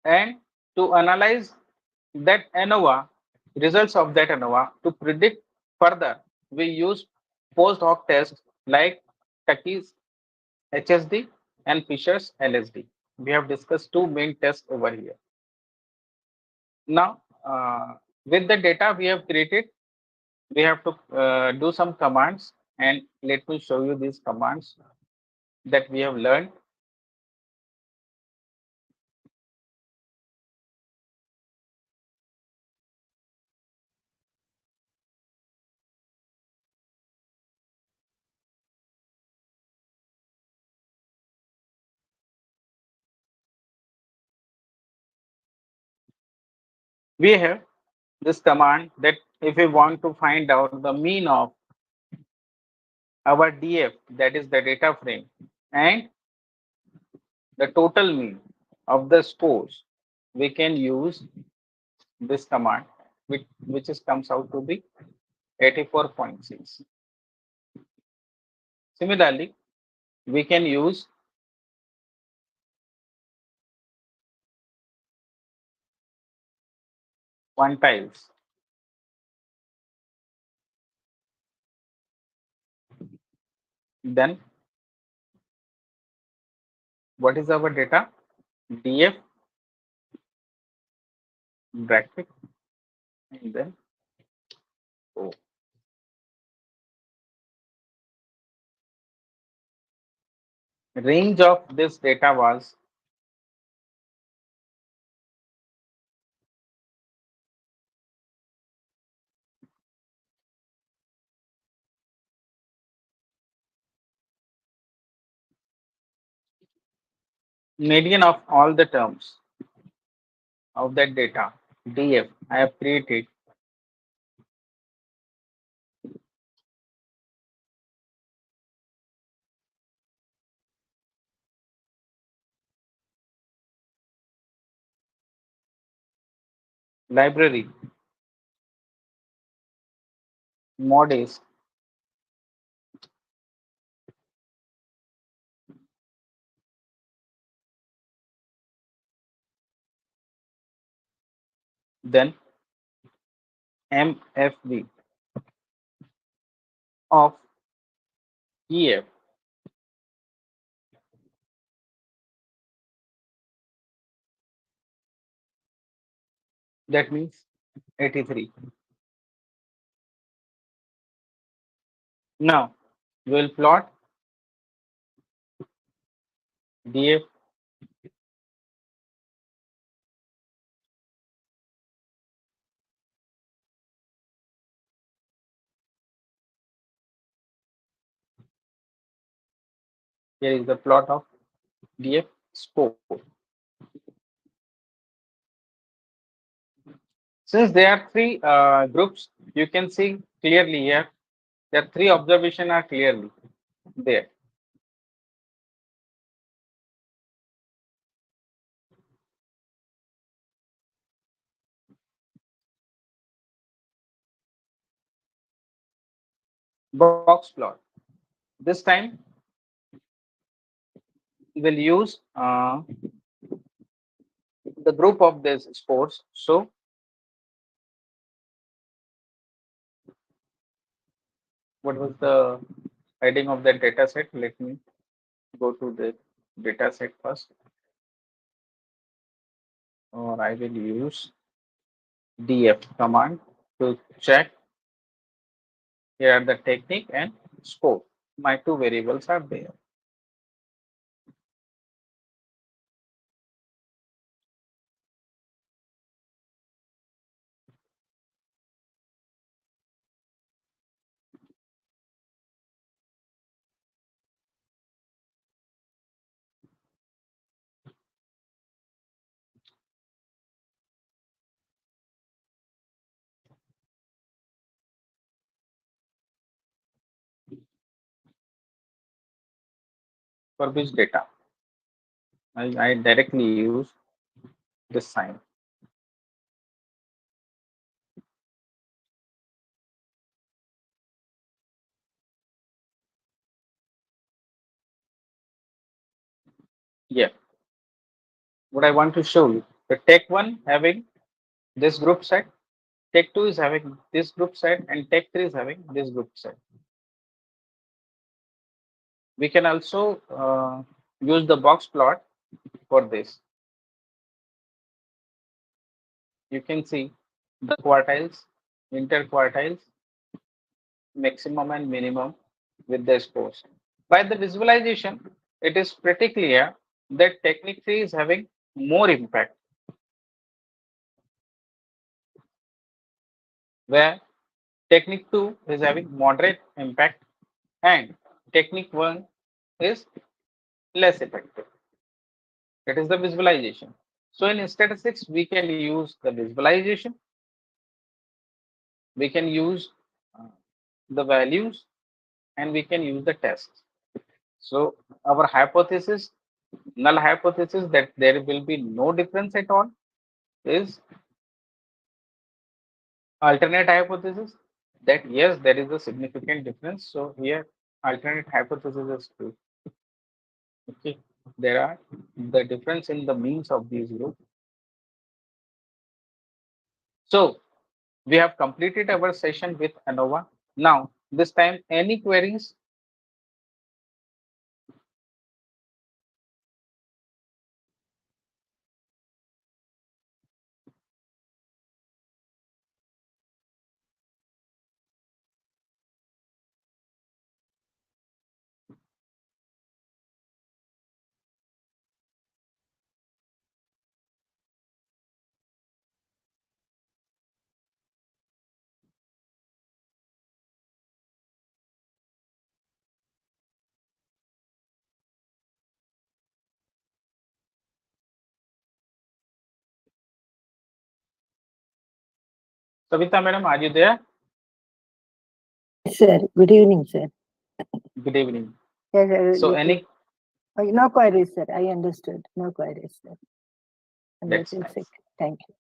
and to analyze that ANOVA, results of that ANOVA, to predict further, we use post-hoc tests like Tuckey's HSD and Fisher's LSD. We have discussed two main tests over here. Now, with the data we have created, we have to do some commands, and let me show you these commands that we have learned. We have this command that if we want to find out the mean of our DF, that is the data frame, and the total mean of the scores, we can use this command, which is comes out to be 84.6. Similarly, we can use quantiles. Then what is our data? DF bracket, and then O. Range of this data was median of all the terms of that data. DF I have created library modest then MFV of EF That means 83. Now we'll plot DF. Here is the plot of DF score. Since there are three groups, you can see clearly here that three observations are clearly there. Box plot. This time we will use the group of these sports. So what was the heading of that data set? Let me go to the data set first, or I will use DF command to check. Here are the technique and scope. My two variables are there. For which data? I directly use this sign. Yeah. What I want to show you, the tech one having this group set, tech two is having this group set, and tech three is having this group set. We can also use the box plot for this. You can see the quartiles, interquartiles, maximum and minimum with the scores. By the visualization, it is pretty clear that technique 3 is having more impact, where technique 2 is having moderate impact and technique 1 is less effective. That is the visualization. So in statistics, we can use the visualization, we can use uh, the values, and we can use the tests. So our hypothesis, null hypothesis that there will be no difference at all is alternate hypothesis that yes, there is a significant difference. So here alternate hypothesis is true. Okay, there are the difference in the means of these groups. So we have completed our session with ANOVA. Now this time any queries? Savita madam, are you there? Sir, good evening, sir. Good evening. Yes, So any no queries, sir. I understood. No queries, sir. that's Understood, nice. sir. Thank you.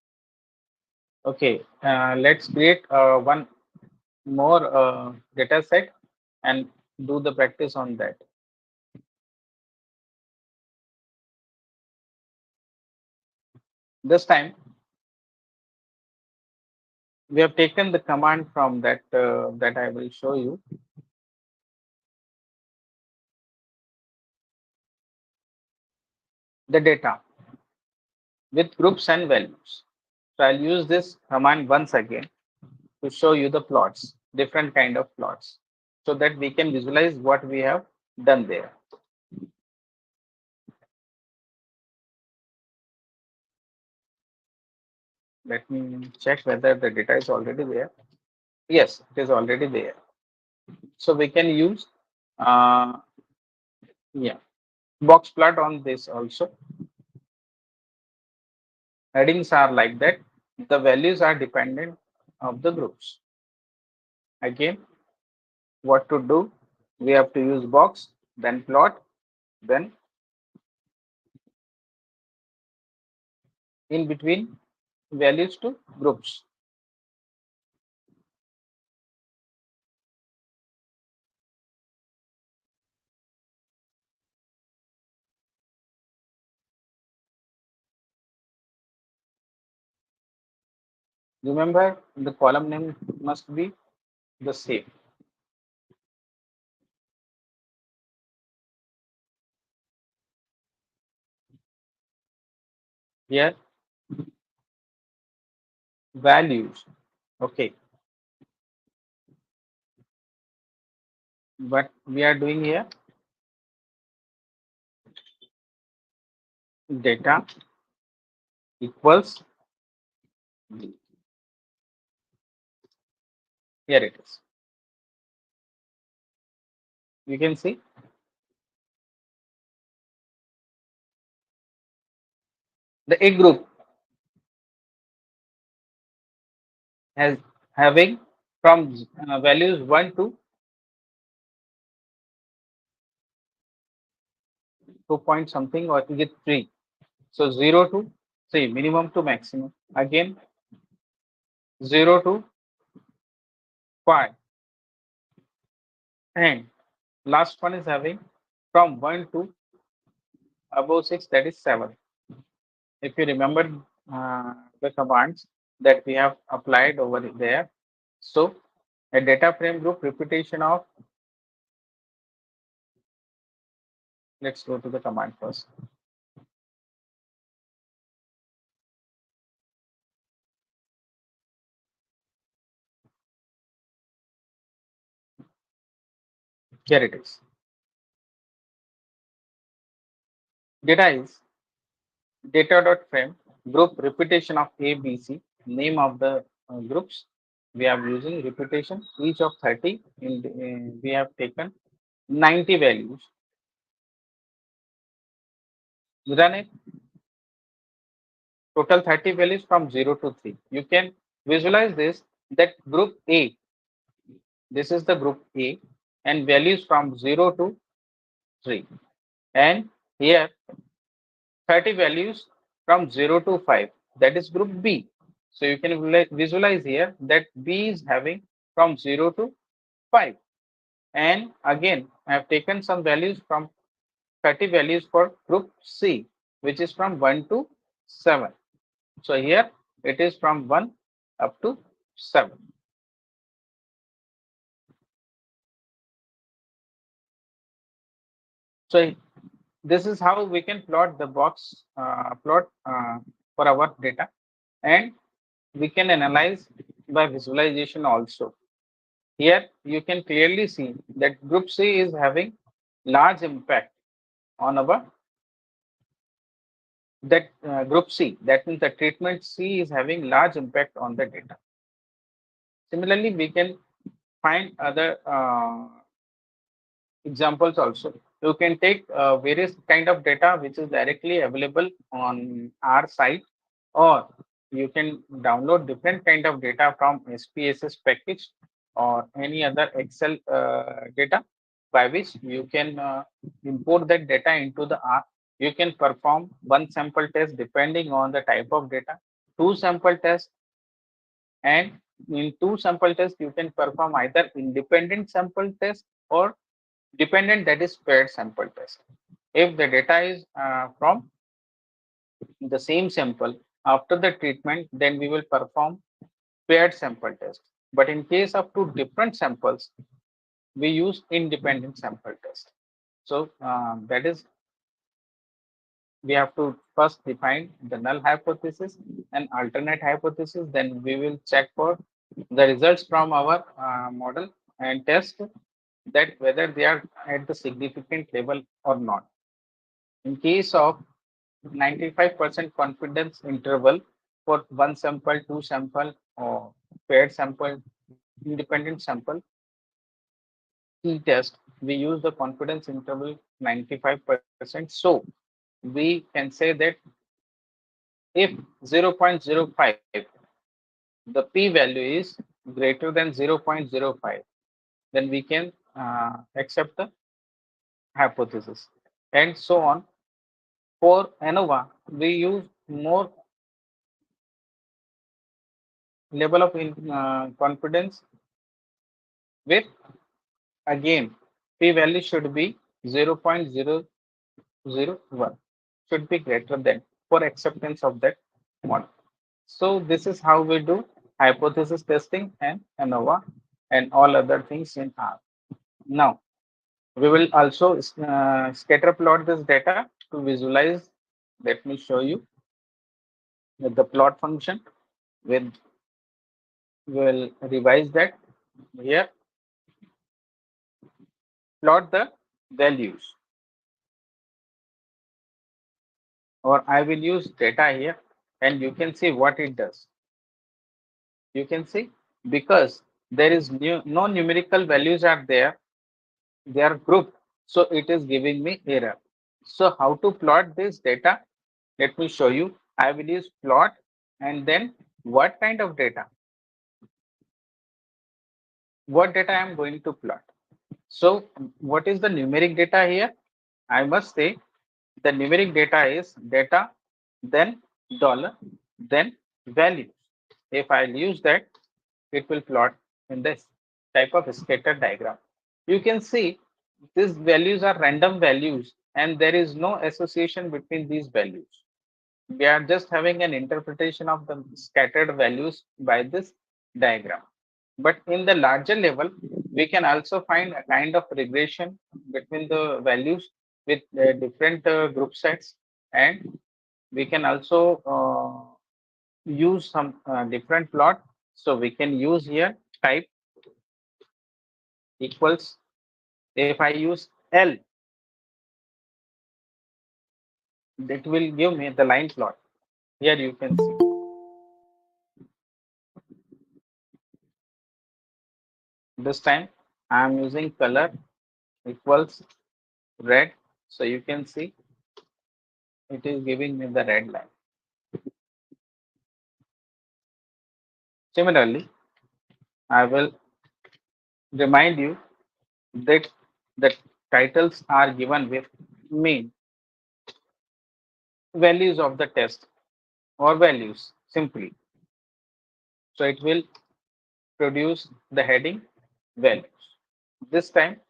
Okay, let's create one more data set and do the practice on that. This time we have taken the command from that that I will show you. The data with groups and values. So I'll use this command once again to show you the plots, different kind of plots, so that we can visualize what we have done there. Let me check whether the data is already there. Yes, it is already there. So we can use yeah, box plot on this also. Headings are like that. The values are dependent of the groups. Again, what to do? We have to use box, then plot, then in between values to groups. Remember, the column name must be the same. Here, values. Okay. What we are doing here, data equals, here it is. You can see the A group has having from values 1 to 2 point something, or is it 3? So 0 to 3, minimum to maximum. Again, 0 to 5. And last one is having from 1 to above 6, that is 7. If you remember the commands that we have applied over there. So a data frame group repetition of, let's go to the command first. Here it is. Data is data.frame group repetition of A, B, C, name of the groups. We are using repetition, each of 30. We have taken 90 values. Run it. Total 30 values from 0 to 3. You can visualize this, that group A, this is the group A, and values from 0 to 3. And here 30 values from 0 to 5, that is group B. So you can visualize here that B is having from 0 to 5. And again, I have taken some values from 30 values for group C, which is from 1 to 7. So here it is from 1 up to 7. So this is how we can plot the box plot for our data, and we can analyze by visualization also. Here you can clearly see that group C is having large impact on our group C. That means the treatment C is having large impact on the data. Similarly, we can find other examples also. You can take various kind of data which is directly available on our site, or you can download different kind of data from SPSS package or any other Excel data, by which you can import that data into the R. You can perform one sample test depending on the type of data, two sample tests, and in two sample tests you can perform either independent sample test or dependent, that is paired sample test. If the data is from the same sample after the treatment, then we will perform paired sample test. But in case of two different samples, we use independent sample test. So that is we have to first define the null hypothesis and alternate hypothesis. Then we will check for the results from our model and test that whether they are at the significant level or not. In case of 95% confidence interval for one sample, two sample, or paired sample, independent sample t-test, we use the confidence interval 95%. So we can say that if 0.05, the p-value is greater than 0.05, then we can accept the hypothesis, and so on. For ANOVA, we use more level of confidence with, again, p-value should be 0.001, should be greater than for acceptance of that model. So this is how we do hypothesis testing and ANOVA and all other things in R. Now, we will also scatter plot this data to visualize. Let me show you the plot function. With will revise that here. Plot the values, or I will use data here, and you can see what it does. You can see, because there is no numerical values are there, they are grouped, so it is giving me error. So how to plot this data? Let me show you. I will use plot, and then what kind of data? What data I am going to plot? So what is the numeric data here? I must say the numeric data is data, then dollar, then values. If I use that, it will plot in this type of scatter diagram. You can see these values are random values, and there is no association between these values. We are just having an interpretation of the scattered values by this diagram. But in the larger level, we can also find a kind of regression between the values with different group sets, and we can also use some different plot. So we can use here type equals. If I use L, that will give me the line plot. Here you can see. This time I am using color equals red. So you can see it is giving me the red line. Similarly, I will remind you that the titles are given with mean values of the test, or values simply. So it will produce the heading values. This time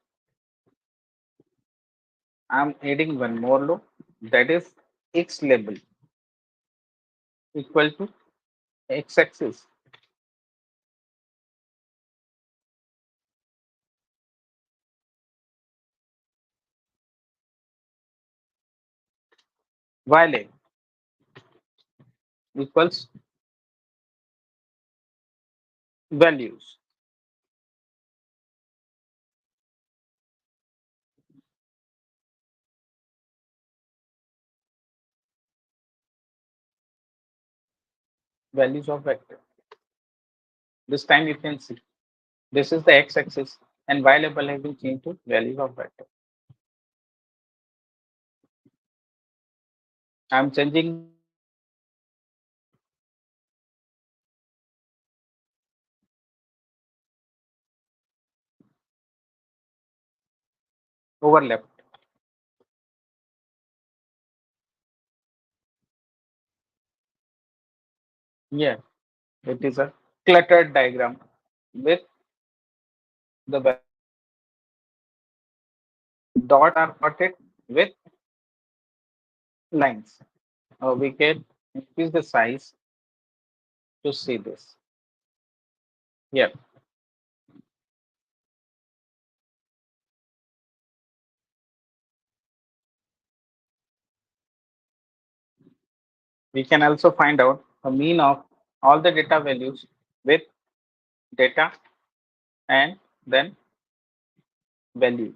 I'm adding one more row, that is X label equal to X axis. Y label equals values. Values of vector. This time you can see this is the X axis, and Y label has been changed to values of vector. I'm changing the overlap. Yeah, it is a cluttered diagram with the dot are plotted with lines. We can increase the size to see this. Yeah, We can also find out a mean of all the data values with data and then values.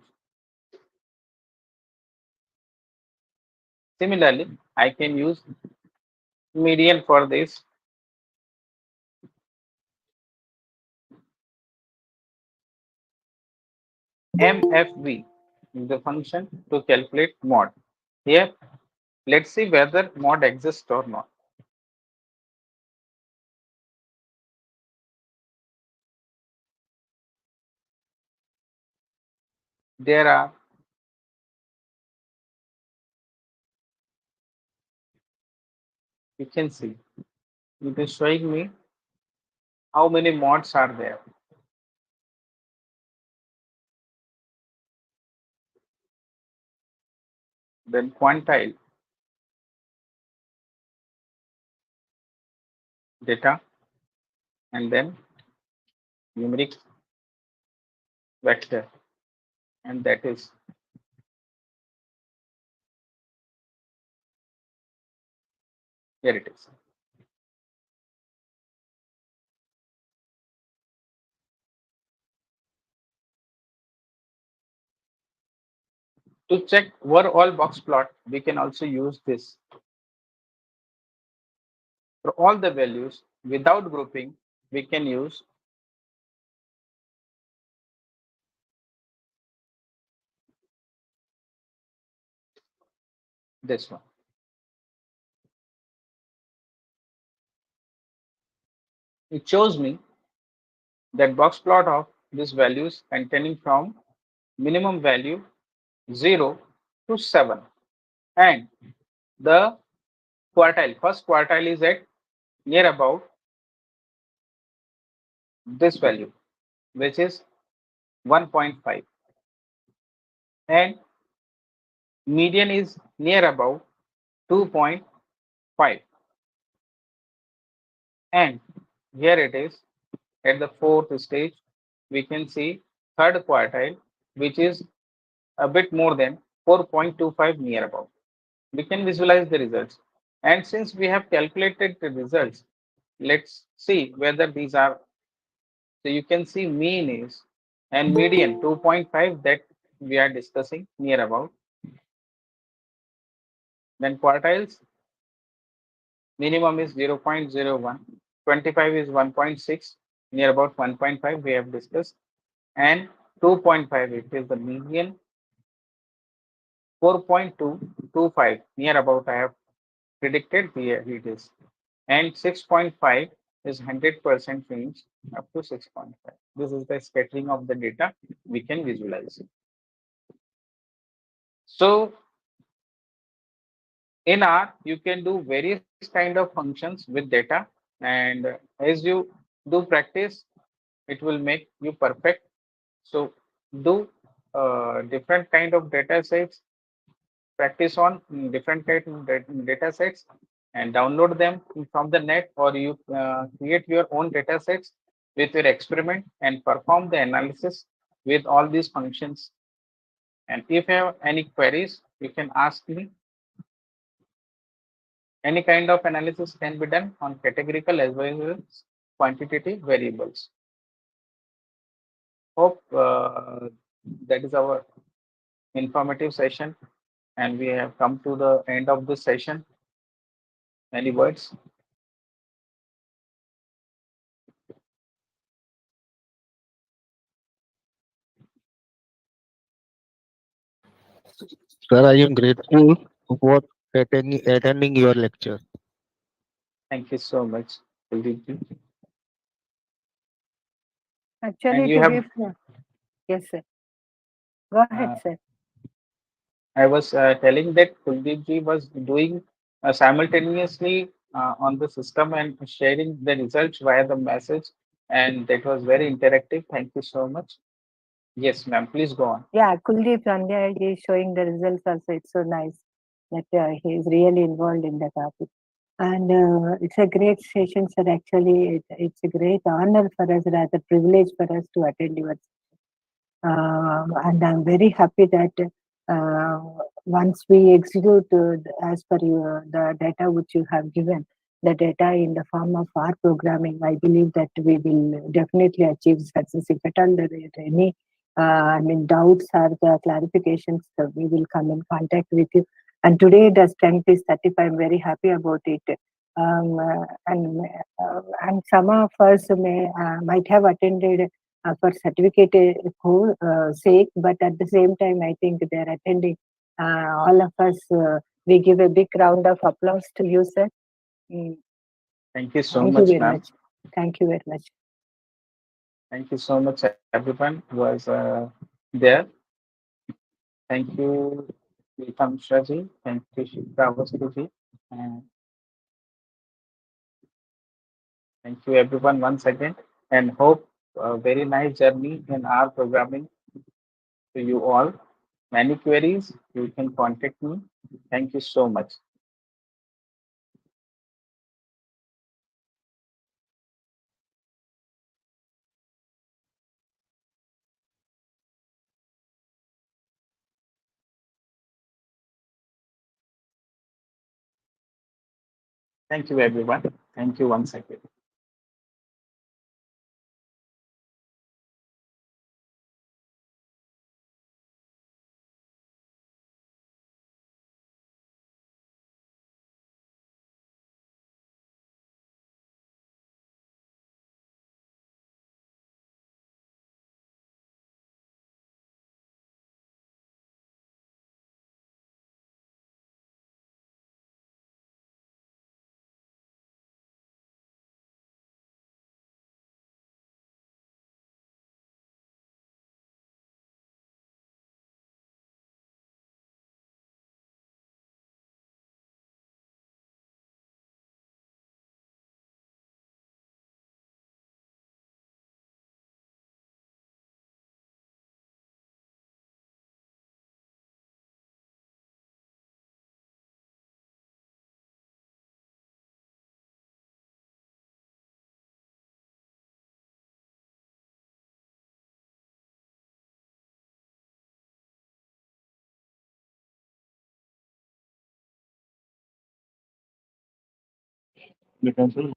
Similarly, I can use median for this. MFV is the function to calculate mod. Here, let's see whether mod exists or not. There are you can see it is showing me how many mods are there. Then quantile data and then numeric vector, and that is here it is. To check overall box plot, we can also use this. For all the values without grouping, we can use this one. It shows me that box plot of these values containing from minimum value 0 to 7, and the quartile, first quartile is at near about this value, which is 1.5, and median is near about 2.5, and here it is at the fourth stage. We can see third quartile, which is a bit more than 4.25 near about. We can visualize the results, and since we have calculated the results, let's see whether these are. So you can see mean is and median 2.5 that we are discussing near about. Then quartiles, minimum is 0.01, 25 is 1.6, near about 1.5 we have discussed, and 2.5 it is the median, 4.225 near about I have predicted here it is, and 6.5 is 100% range up to 6.5. This is the scattering of the data we can visualize. So in R, you can do various kind of functions with data, and as you do practice, it will make you perfect. So do different kind of data sets, practice on different kind of data sets, and download them from the net, or you create your own data sets with your experiment and perform the analysis with all these functions. And if you have any queries, you can ask me. Any kind of analysis can be done on categorical as well as quantitative variables. Hope that is our informative session, and we have come to the end of this session. Any words? Sir, I am grateful for attending your lecture. Thank you so much, Kuldeep ji. Actually, you to have- be yes, sir. Go ahead, sir. I was telling that Kuldeep ji was doing simultaneously on the system and sharing the results via the message, and that was very interactive. Thank you so much. Yes, ma'am. Please go on. Yeah, Kuldeep Randya is showing the results also. It's so nice that he is really involved in the topic. And it's a great session, sir. Actually, it's a great honor for us, rather privilege for us to attend your. And I'm very happy that once we execute as per the data which you have given, the data in the form of R programming, I believe that we will definitely achieve success. If at all there are any doubts or the clarifications, we will come in contact with you. And today the strength is 35. I'm very happy about it. And some of us might have attended for certificate sake, but at the same time, I think they're attending. All of us, we give a big round of applause to you, sir. Thank you so Thank you much, very ma'am. much. Thank you very much. Thank you so much, everyone who was there. Thank you, Vikram Shaji. Thank you, Shikha and thank you, everyone, once again. And hope a very nice journey in our programming to you all. Many queries, you can contact me. Thank you so much. Thank you, everyone. Thank you once again. You can see